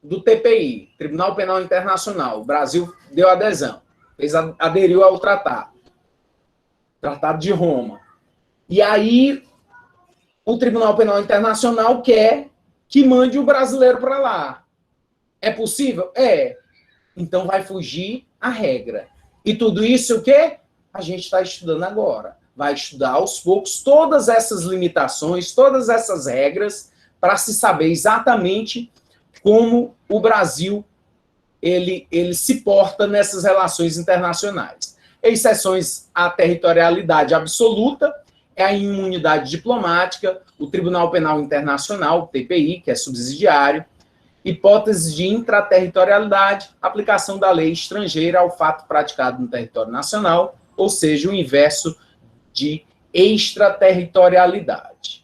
do TPI, Tribunal Penal Internacional, o Brasil deu adesão, aderiu ao Tratado de Roma. E aí o Tribunal Penal Internacional quer que mande o brasileiro para lá. É possível? É. Então vai fugir a regra. E tudo isso o quê? A gente está estudando agora. Vai estudar aos poucos todas essas limitações, todas essas regras, para se saber exatamente como o Brasil ele se porta nessas relações internacionais. Exceções à territorialidade absoluta, é a imunidade diplomática, o Tribunal Penal Internacional, o TPI, que é subsidiário, hipóteses de intraterritorialidade, aplicação da lei estrangeira ao fato praticado no território nacional, ou seja, o inverso de extraterritorialidade.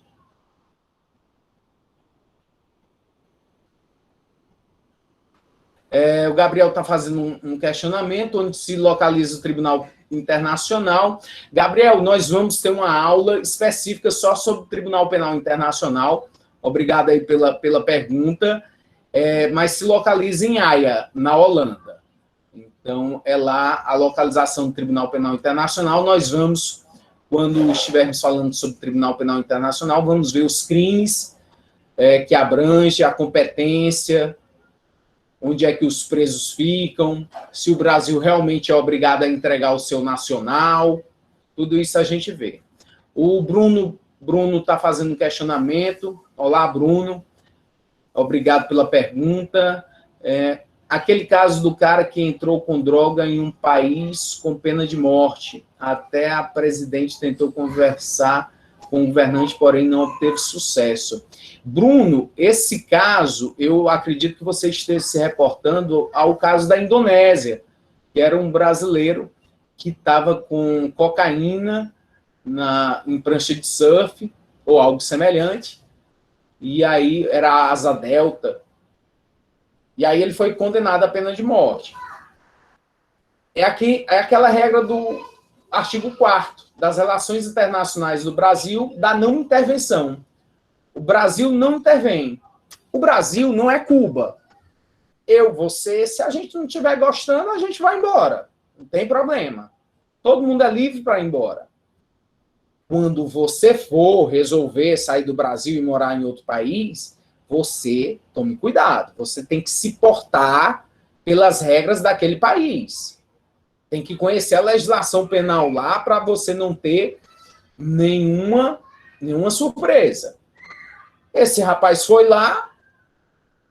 O Gabriel está fazendo um questionamento onde se localiza o Tribunal Internacional. Gabriel, nós vamos ter uma aula específica só sobre o Tribunal Penal Internacional. Obrigado aí pela pergunta. Mas se localiza em Haia, na Holanda. Então, é lá a localização do Tribunal Penal Internacional. Nós vamos, quando estivermos falando sobre o Tribunal Penal Internacional, vamos ver os crimes que abrange, a competência, onde é que os presos ficam, se o Brasil realmente é obrigado a entregar o seu nacional, tudo isso a gente vê. O Bruno está fazendo um questionamento. Olá, Bruno. Obrigado pela pergunta. Aquele caso do cara que entrou com droga em um país com pena de morte. Até a presidente tentou conversar com o governante, porém não obteve sucesso. Bruno, esse caso, eu acredito que você esteja se reportando ao caso da Indonésia, que era um brasileiro que estava com cocaína em prancha de surf, ou algo semelhante, e aí era a asa delta, e aí ele foi condenado à pena de morte. É aquela regra do artigo 4º das relações internacionais do Brasil, da não intervenção. O Brasil não intervém. O Brasil não é Cuba. Você, se a gente não estiver gostando, a gente vai embora. Não tem problema. Todo mundo é livre para ir embora. Quando você for resolver sair do Brasil e morar em outro país, você tome cuidado. Você tem que se portar pelas regras daquele país. Tem que conhecer a legislação penal lá para você não ter nenhuma surpresa. Esse rapaz foi lá,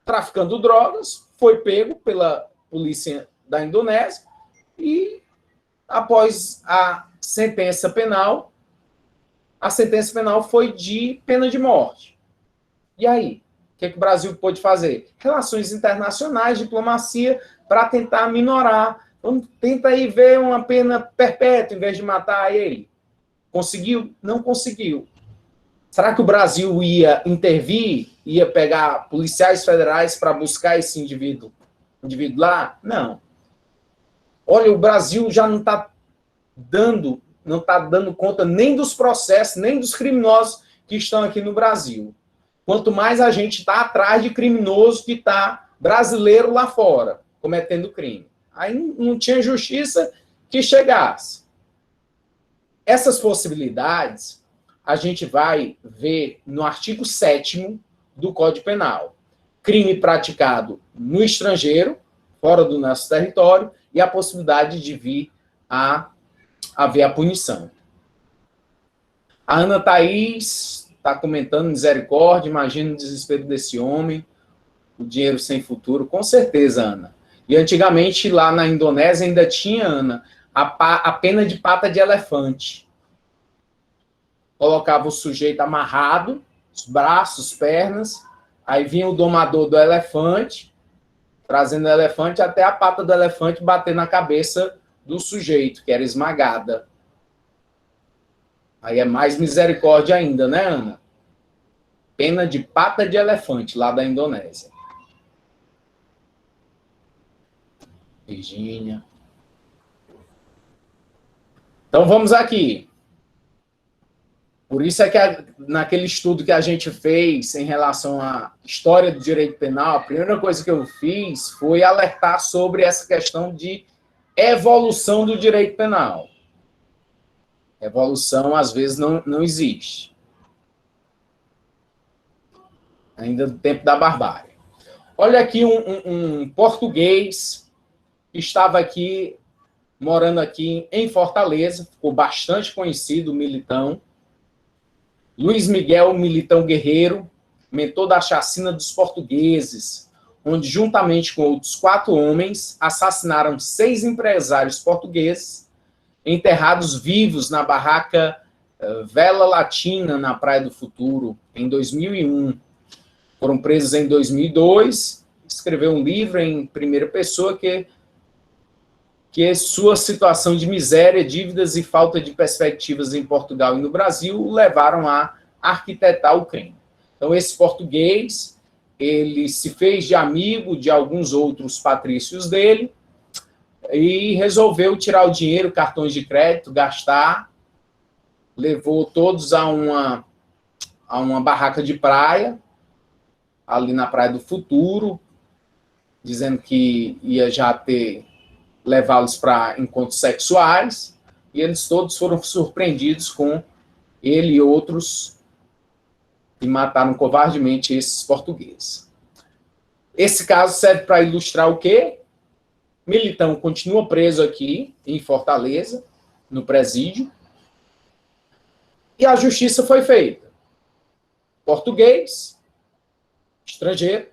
traficando drogas, foi pego pela polícia da Indonésia e, após a sentença penal foi de pena de morte. E aí? O que o Brasil pôde fazer? Relações internacionais, diplomacia, para tentar minorar. Vamos tentar aí ver uma pena perpétua em vez de matar ele. Conseguiu? Não conseguiu. Será que o Brasil ia intervir, ia pegar policiais federais para buscar esse indivíduo lá? Não. Olha, o Brasil já não está dando conta nem dos processos, nem dos criminosos que estão aqui no Brasil. Quanto mais a gente está atrás de criminoso que está brasileiro lá fora, cometendo crime. Aí não tinha justiça que chegasse. Essas possibilidades a gente vai ver no artigo 7º do Código Penal. Crime praticado no estrangeiro, fora do nosso território, e a possibilidade de vir a haver a punição. A Ana Thaís está comentando, misericórdia, imagina o desespero desse homem, o dinheiro sem futuro. Com certeza, Ana. E antigamente, lá na Indonésia, ainda tinha, Ana, a pena de pata de elefante. Colocava o sujeito amarrado, os braços, pernas, aí vinha o domador do elefante, trazendo o elefante até a pata do elefante bater na cabeça do sujeito, que era esmagada. Aí é mais misericórdia ainda, né, Ana? Pena de pata de elefante, lá da Indonésia. Virgínia. Então, vamos aqui. Por isso é que naquele estudo que a gente fez em relação à história do direito penal, a primeira coisa que eu fiz foi alertar sobre essa questão de evolução do direito penal. Evolução, às vezes, não existe. Ainda do tempo da barbárie. Olha aqui um português que estava aqui, morando aqui em Fortaleza, ficou bastante conhecido, Militão. Luiz Miguel Militão Guerreiro, mentor da chacina dos portugueses, onde, juntamente com outros 4 homens, assassinaram 6 empresários portugueses, enterrados vivos na barraca Vela Latina, na Praia do Futuro, em 2001. Foram presos em 2002, escreveu um livro em primeira pessoa que sua situação de miséria, dívidas e falta de perspectivas em Portugal e no Brasil o levaram a arquitetar o crime. Então, esse português, ele se fez de amigo de alguns outros patrícios dele e resolveu tirar o dinheiro, cartões de crédito, gastar, levou todos a uma barraca de praia, ali na Praia do Futuro, dizendo que ia já levá-los para encontros sexuais, e eles todos foram surpreendidos com ele e outros que mataram covardemente esses portugueses. Esse caso serve para ilustrar o quê? Militão continua preso aqui em Fortaleza, no presídio, e a justiça foi feita. Português, estrangeiro,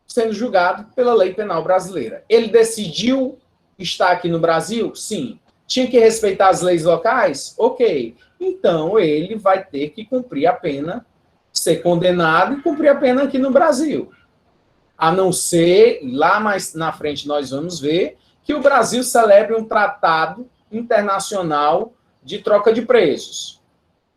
sendo julgado pela lei penal brasileira. Ele decidiu estar aqui no Brasil? Sim. Tinha que respeitar as leis locais? Ok. Então, ele vai ter que cumprir a pena, ser condenado e cumprir a pena aqui no Brasil. A não ser, lá mais na frente nós vamos ver, que o Brasil celebre um tratado internacional de troca de presos.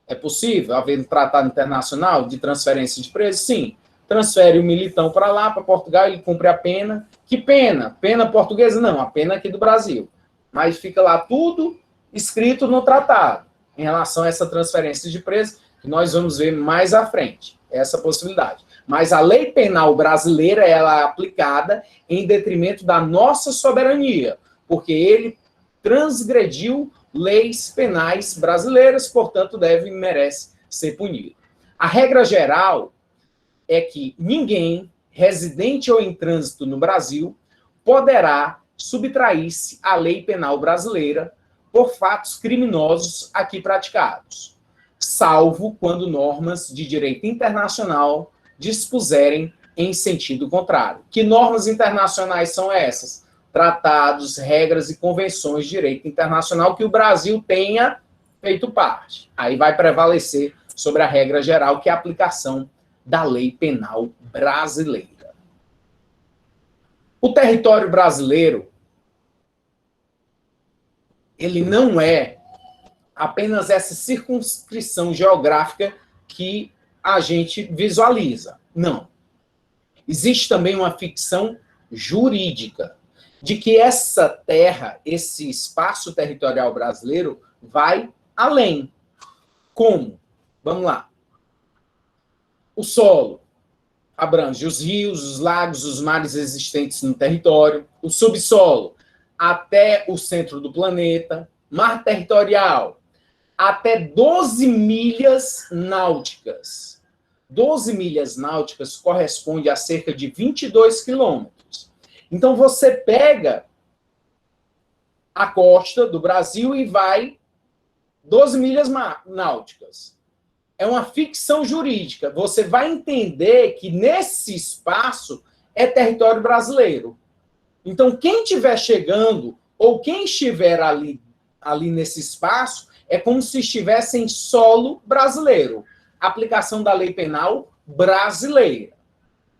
É possível haver um tratado internacional de transferência de presos? Sim. Transfere o Militão para lá, para Portugal, ele cumpre a pena. Que pena? Pena portuguesa? Não, a pena aqui do Brasil. Mas fica lá tudo escrito no tratado, em relação a essa transferência de presos, que nós vamos ver mais à frente, essa possibilidade. Mas a lei penal brasileira, ela é aplicada em detrimento da nossa soberania, porque ele transgrediu leis penais brasileiras, portanto, merece ser punido. A regra geral é que ninguém, residente ou em trânsito no Brasil, poderá subtrair-se à lei penal brasileira por fatos criminosos aqui praticados, salvo quando normas de direito internacional dispuserem em sentido contrário. Que normas internacionais são essas? Tratados, regras e convenções de direito internacional que o Brasil tenha feito parte. Aí vai prevalecer sobre a regra geral, que é a aplicação da lei penal brasileira. O território brasileiro, ele não é apenas essa circunscrição geográfica que a gente visualiza. Não. Existe também uma ficção jurídica de que essa terra, esse espaço territorial brasileiro, vai além. Como? Vamos lá. O solo abrange os rios, os lagos, os mares existentes no território. O subsolo, até o centro do planeta. Mar territorial, até 12 milhas náuticas. 12 milhas náuticas corresponde a cerca de 22 quilômetros. Então, você pega a costa do Brasil e vai 12 milhas náuticas. É uma ficção jurídica. Você vai entender que nesse espaço é território brasileiro. Então, quem estiver chegando ou quem estiver ali nesse espaço é como se estivesse em solo brasileiro. Aplicação da lei penal brasileira.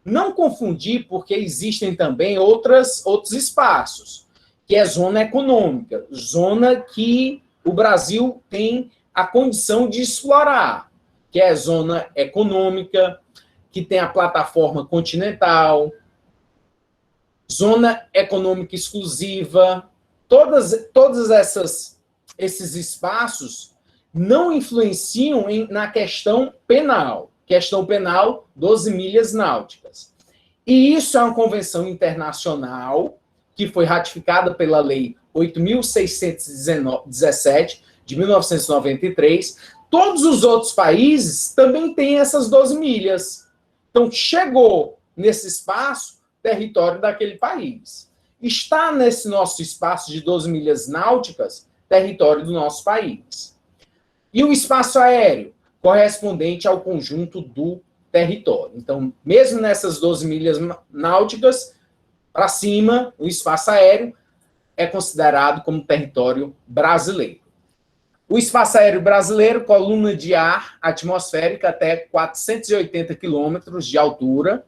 Não confundir, porque existem também outros espaços, que é zona econômica, zona que o Brasil tem a condição de explorar, que é zona econômica, que tem a plataforma continental, zona econômica exclusiva. Todos esses espaços não influenciam na questão penal. Questão penal, 12 milhas náuticas. E isso é uma convenção internacional que foi ratificada pela Lei 8.617, de 1993. Todos os outros países também têm essas 12 milhas. Então, chegou nesse espaço, território daquele país. Está nesse nosso espaço de 12 milhas náuticas, território do nosso país. E o espaço aéreo, correspondente ao conjunto do território. Então, mesmo nessas 12 milhas náuticas, para cima, o espaço aéreo é considerado como território brasileiro. O espaço aéreo brasileiro, coluna de ar atmosférica até 480 quilômetros de altura.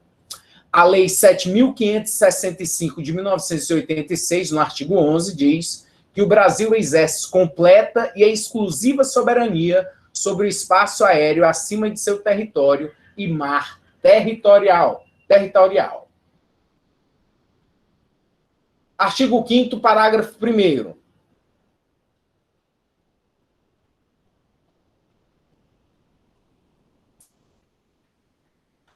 A Lei 7.565 de 1986, no artigo 11, diz que o Brasil exerce completa e exclusiva soberania sobre o espaço aéreo acima de seu território e mar territorial. Artigo 5º, parágrafo 1º.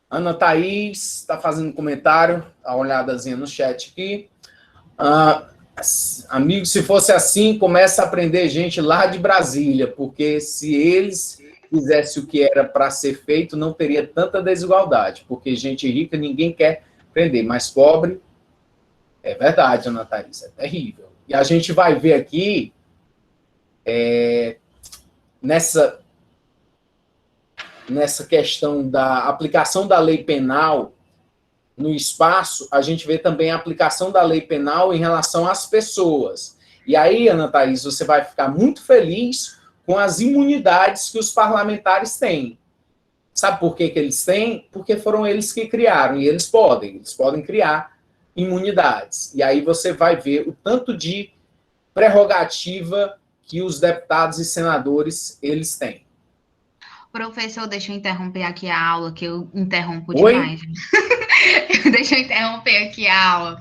Ana Thaís está fazendo comentário, dá uma olhadazinha no chat aqui. Amigo, se fosse assim, começa a aprender gente lá de Brasília, porque se eles fizessem o que era para ser feito, não teria tanta desigualdade, porque gente rica ninguém quer aprender, mas pobre, é verdade, Ana Thaís, é terrível. E a gente vai ver aqui, nessa questão da aplicação da lei penal no espaço, a gente vê também a aplicação da lei penal em relação às pessoas. E aí, Ana Thaís, você vai ficar muito feliz com as imunidades que os parlamentares têm. Sabe por que eles têm? Porque foram eles que criaram, e eles podem criar imunidades. E aí você vai ver o tanto de prerrogativa que os deputados e senadores, eles têm. Professor, deixa eu interromper aqui a aula, que eu interrompo Oi? demais. Deixa eu interromper aqui a aula.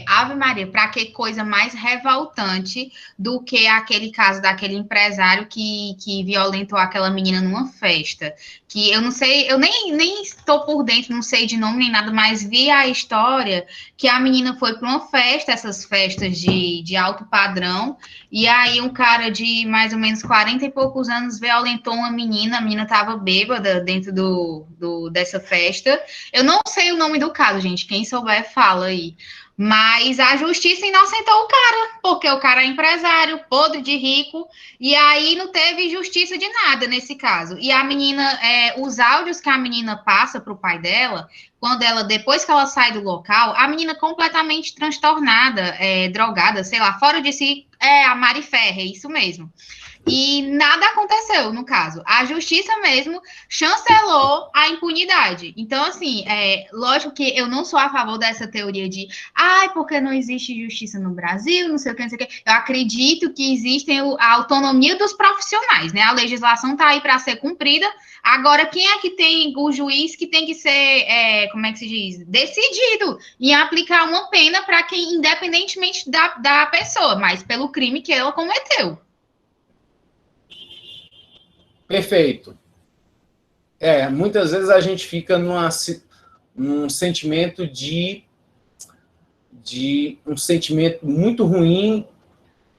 Ave Maria, para que coisa mais revoltante do que aquele caso daquele empresário que violentou aquela menina numa festa. Que eu não sei, eu nem estou por dentro, não sei de nome nem nada, mas vi a história que a menina foi para uma festa, essas festas de alto padrão, e aí um cara de mais ou menos 40 e poucos anos violentou uma menina, a menina estava bêbada dentro dessa festa. Eu não sei o nome do caso, gente, quem souber fala aí. Mas a justiça inocentou o cara, porque o cara é empresário, podre de rico, e aí não teve justiça de nada nesse caso. E a menina, os áudios que a menina passa para o pai dela, quando ela, depois que ela sai do local, a menina completamente transtornada, drogada, sei lá, fora de si, a Mari Ferrer, é isso mesmo. E nada aconteceu, no caso. A justiça mesmo chancelou a impunidade. Então, assim, lógico que eu não sou a favor dessa teoria de porque não existe justiça no Brasil, não sei o que, não sei o que. Eu acredito que existe a autonomia dos profissionais, né? A legislação está aí para ser cumprida. Agora, quem é que tem o juiz que tem que ser, como é que se diz? Decidido em aplicar uma pena para quem, independentemente da pessoa, mas pelo crime que ela cometeu. Perfeito. Muitas vezes a gente fica num sentimento de um sentimento muito ruim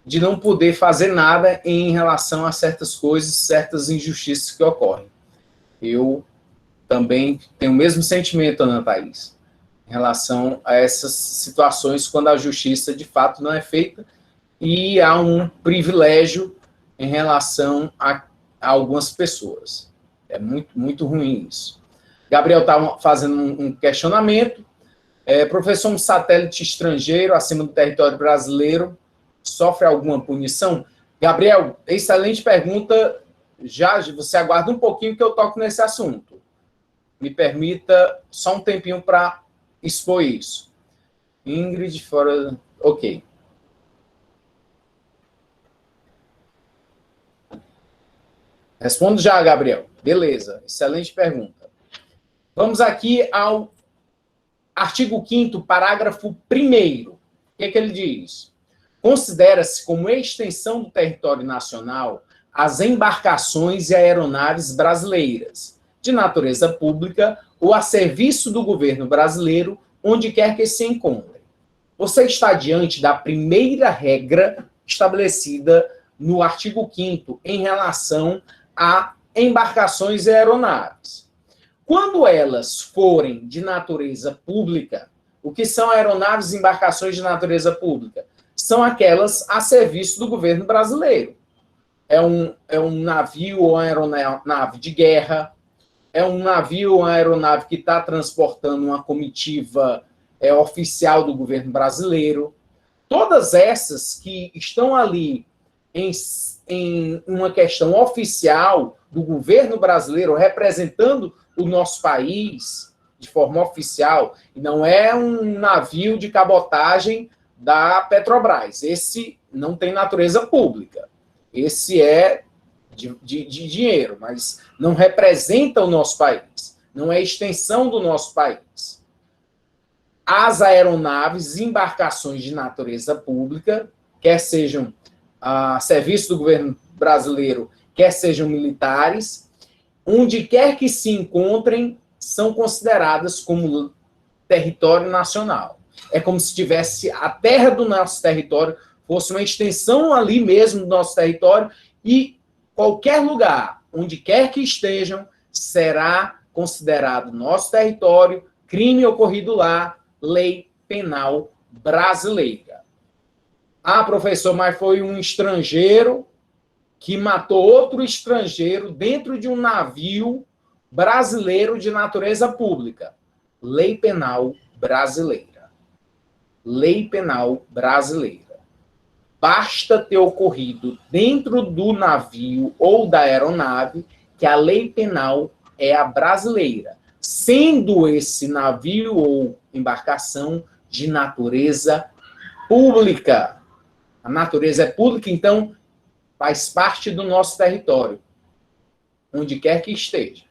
de não poder fazer nada em relação a certas coisas, certas injustiças que ocorrem. Eu também tenho o mesmo sentimento, Ana Thaís, em relação a essas situações quando a justiça de fato não é feita e há um privilégio em relação a algumas pessoas. É muito, muito ruim isso. Gabriel está fazendo um questionamento. Professor, um satélite estrangeiro acima do território brasileiro sofre alguma punição? Gabriel, excelente pergunta. Já você aguarda um pouquinho que eu toco nesse assunto. Me permita só um tempinho para expor isso. Ingrid, fora... Ok. Respondo já, Gabriel. Beleza, excelente pergunta. Vamos aqui ao artigo 5º, parágrafo 1º. O que é que ele diz? Considera-se como extensão do território nacional as embarcações e aeronaves brasileiras, de natureza pública ou a serviço do governo brasileiro, onde quer que se encontrem. Você está diante da primeira regra estabelecida no artigo 5º em relação a embarcações e aeronaves. Quando elas forem de natureza pública, o que são aeronaves e embarcações de natureza pública? São aquelas a serviço do governo brasileiro. É um navio ou aeronave de guerra, é um navio ou aeronave que está transportando uma comitiva oficial do governo brasileiro. Todas essas que estão ali em uma questão oficial do governo brasileiro, representando o nosso país de forma oficial, e não é um navio de cabotagem da Petrobras. Esse não tem natureza pública. Esse é de dinheiro, mas não representa o nosso país. Não é extensão do nosso país. As aeronaves e embarcações de natureza pública, quer sejam a serviço do governo brasileiro, quer sejam militares, onde quer que se encontrem, são consideradas como território nacional. É como se tivesse a terra do nosso território, fosse uma extensão ali mesmo do nosso território, e qualquer lugar, onde quer que estejam, será considerado nosso território, crime ocorrido lá, lei penal brasileira. Professor, mas foi um estrangeiro que matou outro estrangeiro dentro de um navio brasileiro de natureza pública. Lei penal brasileira. Lei penal brasileira. Basta ter ocorrido dentro do navio ou da aeronave que a lei penal é a brasileira, sendo esse navio ou embarcação de natureza pública. A natureza é pública, então faz parte do nosso território, onde quer que esteja.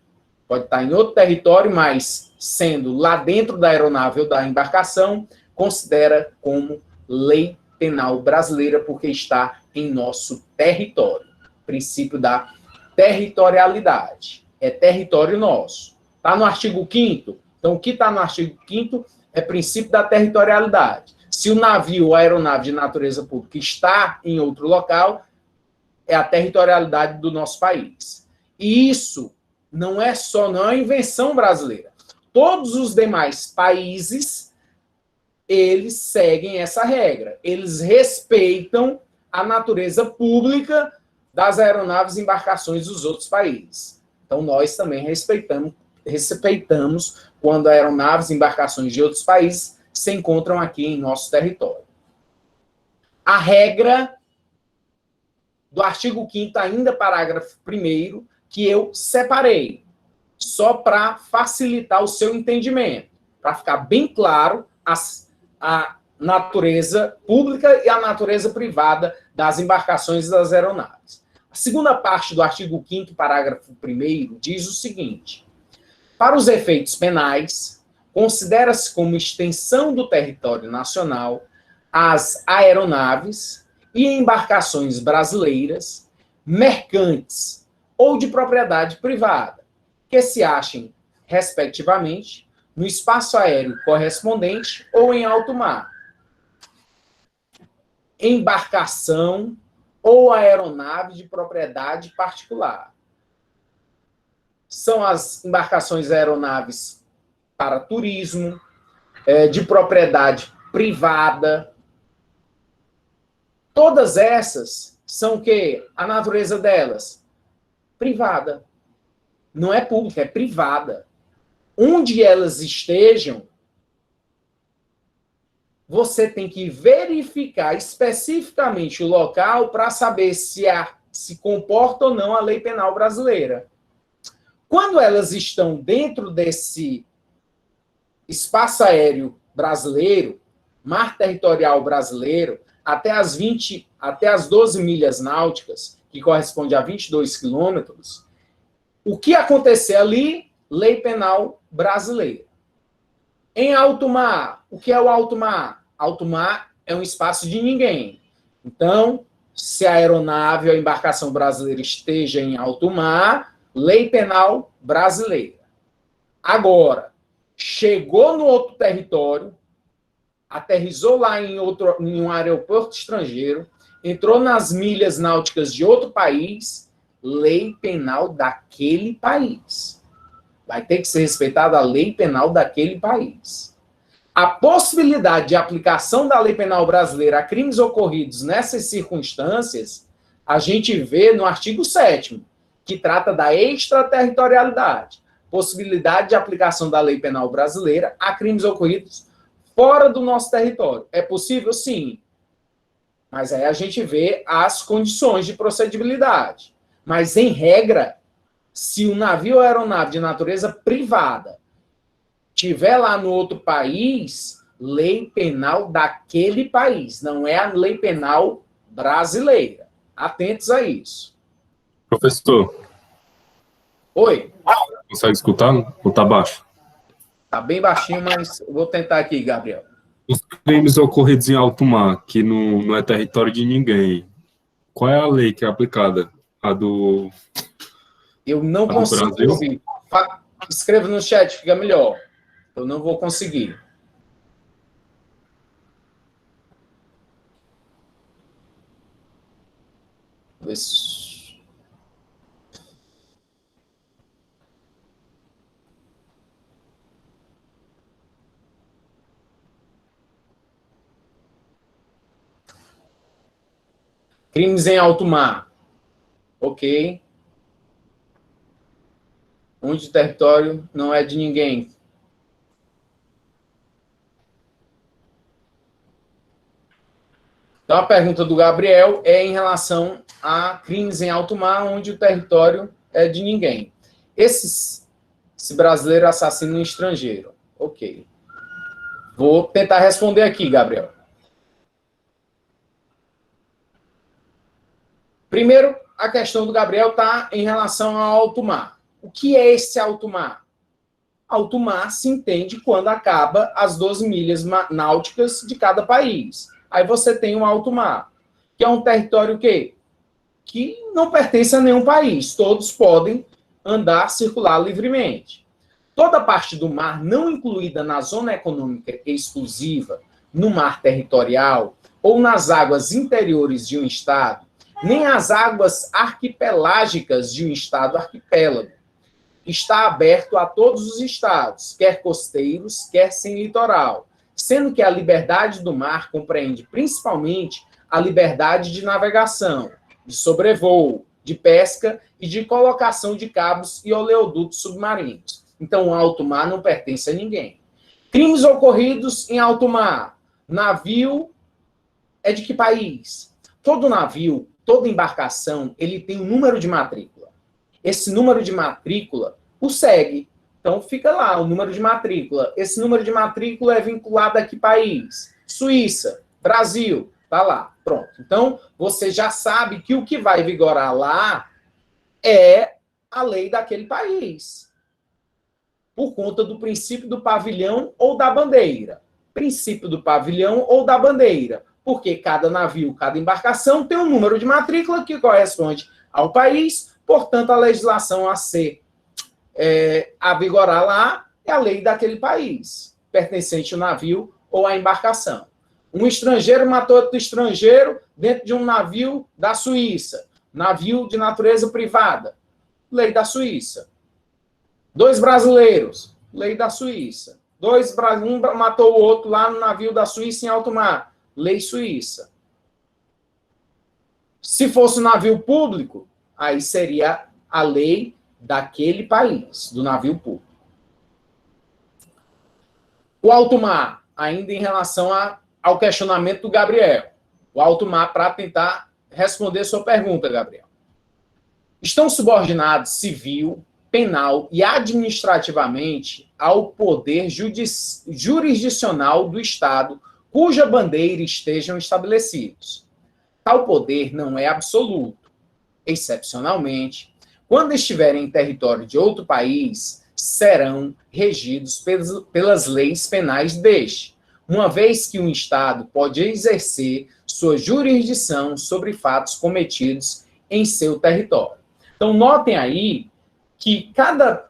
Pode estar em outro território, mas sendo lá dentro da aeronave ou da embarcação, considera como lei penal brasileira, porque está em nosso território. Princípio da territorialidade. É território nosso. Está no artigo 5º? Então, o que está no artigo 5º é princípio da territorialidade. Se o navio ou aeronave de natureza pública está em outro local, é a territorialidade do nosso país. E isso não é invenção brasileira. Todos os demais países eles seguem essa regra. Eles respeitam a natureza pública das aeronaves e embarcações dos outros países. Então, nós também respeitamos quando aeronaves e embarcações de outros países se encontram aqui em nosso território. A regra do artigo 5º, ainda parágrafo 1º, que eu separei, só para facilitar o seu entendimento, para ficar bem claro a natureza pública e a natureza privada das embarcações e das aeronaves. A segunda parte do artigo 5º, parágrafo 1º, diz o seguinte: para os efeitos penais, considera-se como extensão do território nacional as aeronaves e embarcações brasileiras, mercantes ou de propriedade privada, que se achem, respectivamente, no espaço aéreo correspondente ou em alto mar. Embarcação ou aeronave de propriedade particular. São as embarcações aeronaves para turismo, de propriedade privada. Todas essas são o quê? A natureza delas? Privada. Não é pública, é privada. Onde elas estejam, você tem que verificar especificamente o local para saber se comporta ou não a lei penal brasileira. Quando elas estão dentro desse espaço aéreo brasileiro, mar territorial brasileiro, até as 12 milhas náuticas, que corresponde a 22 quilômetros, o que acontecer ali, lei penal brasileira. Em alto mar, o que é o alto mar? Alto mar é um espaço de ninguém. Então, se a aeronave ou a embarcação brasileira esteja em alto mar, lei penal brasileira. Agora, chegou no outro território, aterrissou lá em um aeroporto estrangeiro, entrou nas milhas náuticas de outro país, lei penal daquele país. Vai ter que ser respeitada a lei penal daquele país. A possibilidade de aplicação da lei penal brasileira a crimes ocorridos nessas circunstâncias, a gente vê no artigo 7º, que trata da extraterritorialidade. Possibilidade de aplicação da lei penal brasileira a crimes ocorridos fora do nosso território. É possível? Sim. Mas aí a gente vê as condições de procedibilidade. Mas, em regra, se um navio ou aeronave de natureza privada tiver lá no outro país, lei penal daquele país, não é a lei penal brasileira. Atentos a isso. Professor. Oi. Consegue escutar ou tá baixo? Tá bem baixinho, mas eu vou tentar aqui, Gabriel. Os crimes ocorridos em alto mar, que não é território de ninguém, qual é a lei que é aplicada? A do... Eu não consigo ouvir. Escreva no chat, fica melhor. Eu não vou conseguir. Crimes em alto mar. Ok. Onde o território não é de ninguém. Então, a pergunta do Gabriel é em relação a crimes em alto mar, onde o território é de ninguém. Esse brasileiro assassino um estrangeiro. Ok. Vou tentar responder aqui, Gabriel. Primeiro, a questão do Gabriel está em relação ao alto mar. O que é esse alto mar? Alto mar se entende quando acaba as 12 milhas náuticas de cada país. Aí você tem um alto mar, que é um território que não pertence a nenhum país. Todos podem andar, circular livremente. Toda parte do mar não incluída na zona econômica exclusiva, no mar territorial ou nas águas interiores de um estado, nem as águas arquipelágicas de um estado arquipélago, está aberto a todos os estados, quer costeiros, quer sem litoral, sendo que a liberdade do mar compreende principalmente a liberdade de navegação, de sobrevoo, de pesca e de colocação de cabos e oleodutos submarinos. Então, o alto mar não pertence a ninguém. Crimes ocorridos em alto mar. Navio é de que país? Todo navio, toda embarcação, ele tem um número de matrícula. Esse número de matrícula o segue. Então, fica lá o número de matrícula. Esse número de matrícula é vinculado a que país? Suíça, Brasil, tá lá, pronto. Então, você já sabe que o que vai vigorar lá é a lei daquele país, por conta do princípio do pavilhão ou da bandeira. Princípio do pavilhão ou da bandeira, porque cada navio, cada embarcação tem um número de matrícula que corresponde ao país, portanto, a legislação a ser a vigorar lá é a lei daquele país, pertencente ao navio ou à embarcação. Um estrangeiro matou outro estrangeiro dentro de um navio da Suíça, navio de natureza privada, lei da Suíça. 2 brasileiros, lei da Suíça. Um matou o outro lá no navio da Suíça em alto mar, lei suíça. Se fosse um navio público, aí seria a lei daquele país, do navio público. O alto mar, ainda em relação ao questionamento do Gabriel. O alto mar, para tentar responder sua pergunta, Gabriel. Estão subordinados civil, penal e administrativamente ao poder jurisdicional do Estado, cuja bandeira estejam estabelecidos. Tal poder não é absoluto. Excepcionalmente, quando estiverem em território de outro país, serão regidos pelas leis penais deste, uma vez que um Estado pode exercer sua jurisdição sobre fatos cometidos em seu território. Então, notem aí que cada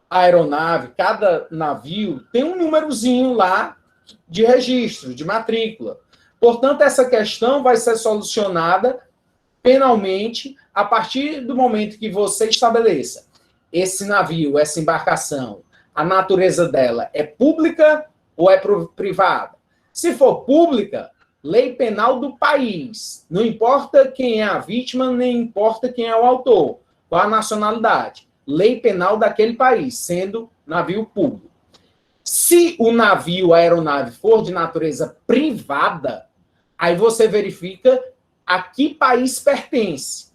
aeronave, cada navio tem um númerozinho lá de registro, de matrícula. Portanto, essa questão vai ser solucionada penalmente a partir do momento que você estabeleça esse navio, essa embarcação, a natureza dela é pública ou é privada? Se for pública, lei penal do país. Não importa quem é a vítima, nem importa quem é o autor. Qual a nacionalidade? Lei penal daquele país, sendo navio público. Se o navio, a aeronave, for de natureza privada, aí você verifica a que país pertence.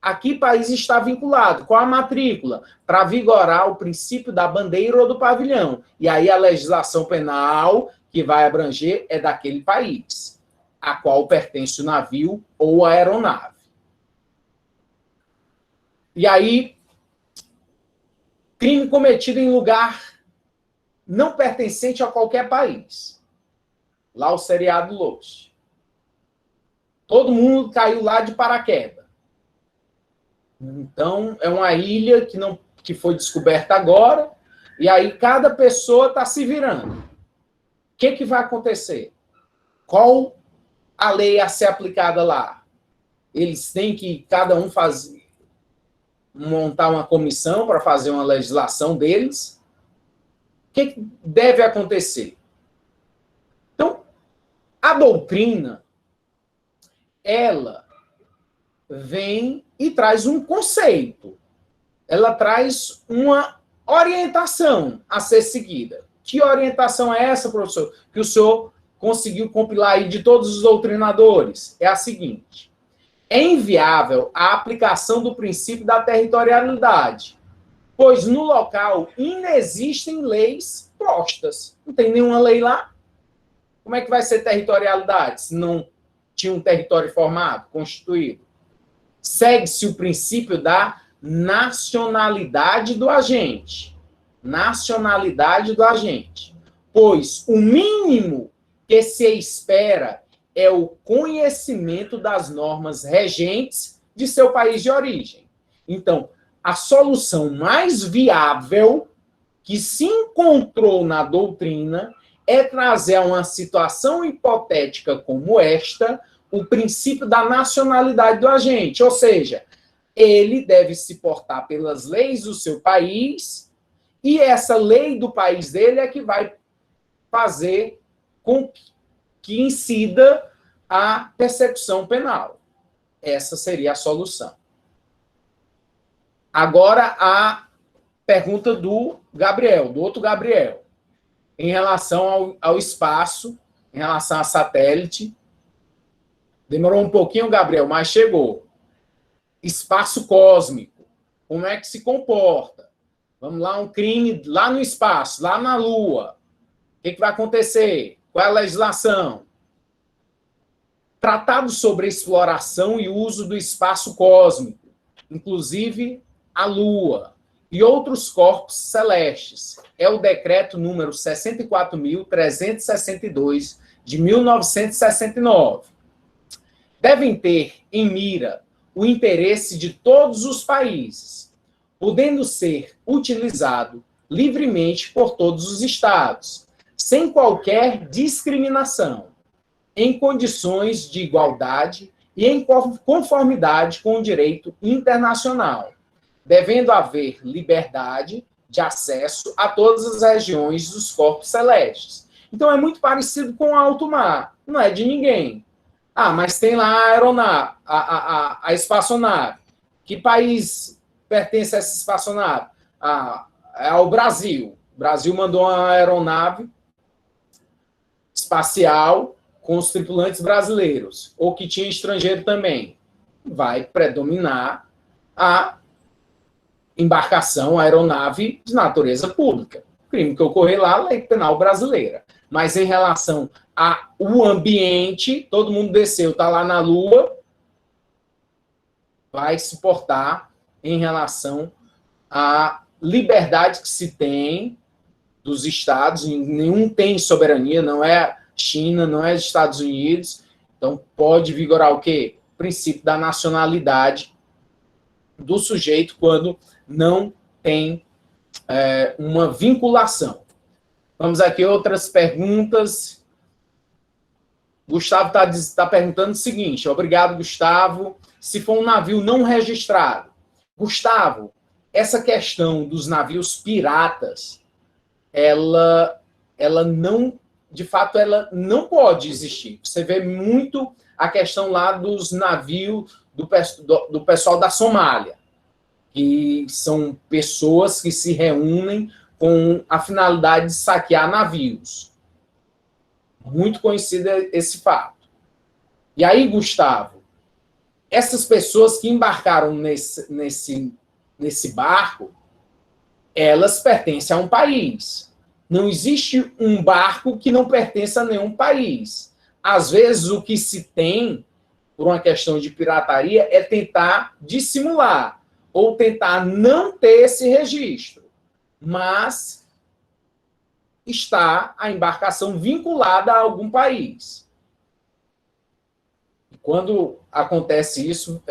A que país está vinculado? Qual a matrícula? Para vigorar o princípio da bandeira ou do pavilhão. E aí a legislação penal que vai abranger é daquele país, a qual pertence o navio ou a aeronave. E aí, crime cometido em lugar não pertencente a qualquer país. Lá o seriado Lost. Todo mundo caiu lá de paraquedas. Então, é uma ilha que foi descoberta agora, e aí cada pessoa está se virando. O que vai acontecer? Qual a lei a ser aplicada lá? Eles têm que, cada um, montar uma comissão para fazer uma legislação deles. O que deve acontecer? Então, a doutrina, ela vem e traz um conceito. Ela traz uma orientação a ser seguida. Que orientação é essa, professor? Que o senhor conseguiu compilar aí de todos os doutrinadores? É a seguinte: é inviável a aplicação do princípio da territorialidade, pois no local inexistem leis postas. Não tem nenhuma lei lá. Como é que vai ser territorialidade se não tinha um território formado, constituído? Segue-se o princípio da nacionalidade do agente. Nacionalidade do agente. Pois o mínimo que se espera é o conhecimento das normas regentes de seu país de origem. Então, a solução mais viável que se encontrou na doutrina é trazer a uma situação hipotética como esta o princípio da nacionalidade do agente, ou seja, ele deve se portar pelas leis do seu país e essa lei do país dele é que vai fazer que incida a persecução penal. Essa seria a solução. Agora, a pergunta do Gabriel, do outro Gabriel, em relação ao espaço, em relação a satélite. Demorou um pouquinho, Gabriel, mas chegou. Espaço cósmico. Como é que se comporta? Vamos lá, um crime lá no espaço, lá na Lua. O que vai acontecer? Qual é a legislação? Tratado sobre exploração e uso do espaço cósmico, inclusive a Lua e outros corpos celestes. É o decreto número 64.362 de 1969. Devem ter em mira o interesse de todos os países, podendo ser utilizado livremente por todos os estados, sem qualquer discriminação, em condições de igualdade e em conformidade com o direito internacional, devendo haver liberdade de acesso a todas as regiões dos corpos celestes. Então, é muito parecido com o alto mar, não é de ninguém. Ah, mas tem lá a aeronave, a espaçonave. Que país pertence a essa espaçonave? Ao Brasil. O Brasil mandou uma aeronave espacial com os tripulantes brasileiros, ou que tinha estrangeiro também. Vai predominar a embarcação, a aeronave de natureza pública. O crime que ocorreu lá, lei penal brasileira. Mas em relação ao ambiente, todo mundo desceu, está lá na Lua, vai se portar em relação à liberdade que se tem dos estados, nenhum tem soberania, não é China, não é Estados Unidos, então pode vigorar o quê? O princípio da nacionalidade do sujeito quando não tem uma vinculação. Vamos aqui outras perguntas. Gustavo está perguntando o seguinte, obrigado, Gustavo. Se for um navio não registrado. Gustavo, essa questão dos navios piratas, ela não, de fato, ela não pode existir. Você vê muito a questão lá dos navios do pessoal da Somália, que são pessoas que se reúnem com a finalidade de saquear navios. Muito conhecido esse fato. E aí, Gustavo, essas pessoas que embarcaram nesse barco, elas pertencem a um país. Não existe um barco que não pertence a nenhum país. Às vezes, o que se tem, por uma questão de pirataria, é tentar dissimular, ou tentar não ter esse registro. Mas está a embarcação vinculada a algum país. Quando acontece isso,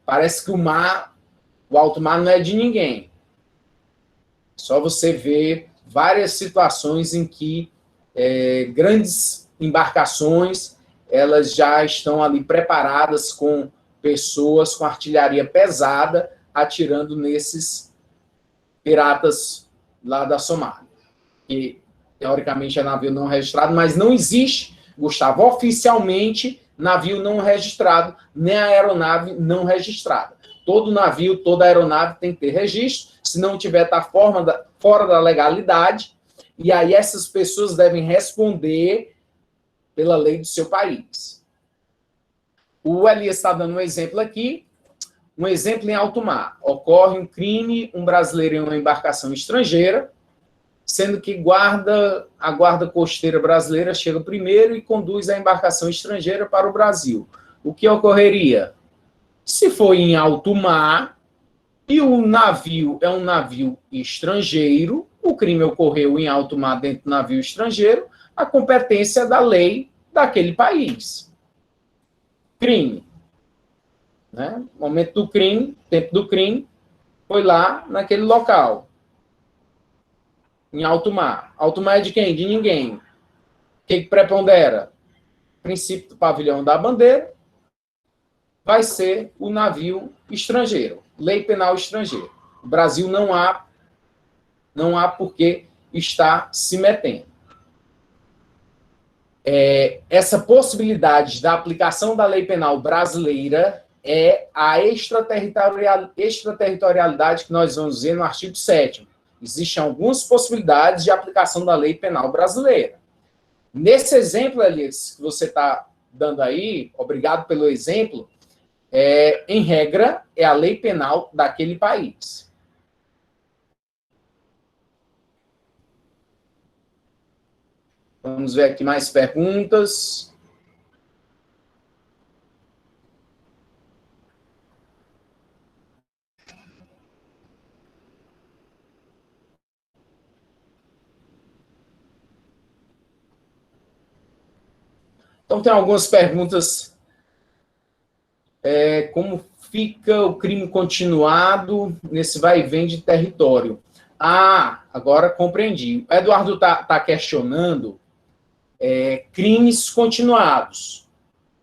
parece que o alto mar não é de ninguém. Só você vê várias situações em que grandes embarcações elas já estão ali preparadas com pessoas com artilharia pesada atirando nesses piratas lá da Somália, que teoricamente é navio não registrado, mas não existe, Gustavo, oficialmente navio não registrado, nem a aeronave não registrada. Todo navio, toda aeronave tem que ter registro, se não tiver, está fora da legalidade, e aí essas pessoas devem responder pela lei do seu país. O Elias está dando um exemplo aqui, um exemplo em alto mar. Ocorre um crime, um brasileiro em uma embarcação estrangeira, sendo que a guarda costeira brasileira chega primeiro e conduz a embarcação estrangeira para o Brasil. O que ocorreria? Se for em alto mar e o navio é um navio estrangeiro, o crime ocorreu em alto mar dentro do navio estrangeiro, a competência da lei daquele país. Crime. Né? Momento do crime, tempo do crime, foi lá naquele local. Em alto mar. Alto mar é de quem? De ninguém. O que prepondera? Princípio do pavilhão da bandeira vai ser o navio estrangeiro. Lei penal estrangeira. O Brasil não há por que estar se metendo. essa possibilidade da aplicação da lei penal brasileira é a extraterritorialidade que nós vamos ver no artigo 7º. Existem algumas possibilidades de aplicação da lei penal brasileira. Nesse exemplo, Elias, que você está dando aí, obrigado pelo exemplo, em regra, é a lei penal daquele país. Vamos ver aqui mais perguntas. Então, tem algumas perguntas. Como fica o crime continuado nesse vai e vem de território? Agora compreendi. O Eduardo está questionando crimes continuados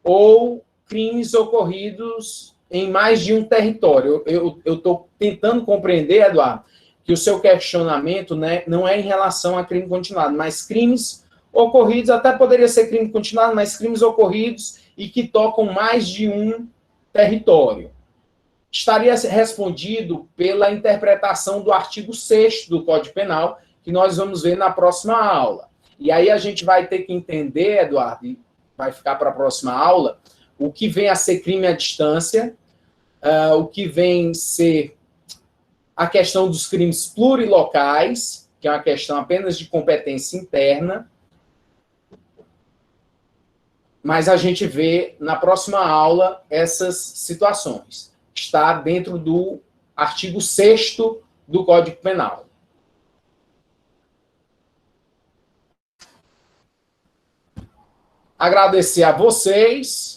ou crimes ocorridos em mais de um território. Eu estou tentando compreender, Eduardo, que o seu questionamento, né, não é em relação a crime continuado, mas crimes ocorridos, até poderia ser crime continuado, mas crimes ocorridos e que tocam mais de um território. Estaria respondido pela interpretação do artigo 6º do Código Penal, que nós vamos ver na próxima aula. E aí a gente vai ter que entender, Eduardo, e vai ficar para a próxima aula, o que vem a ser crime à distância, o que vem ser a questão dos crimes plurilocais, que é uma questão apenas de competência interna, mas a gente vê na próxima aula essas situações. Está dentro do artigo 6º do Código Penal. Agradecer a vocês.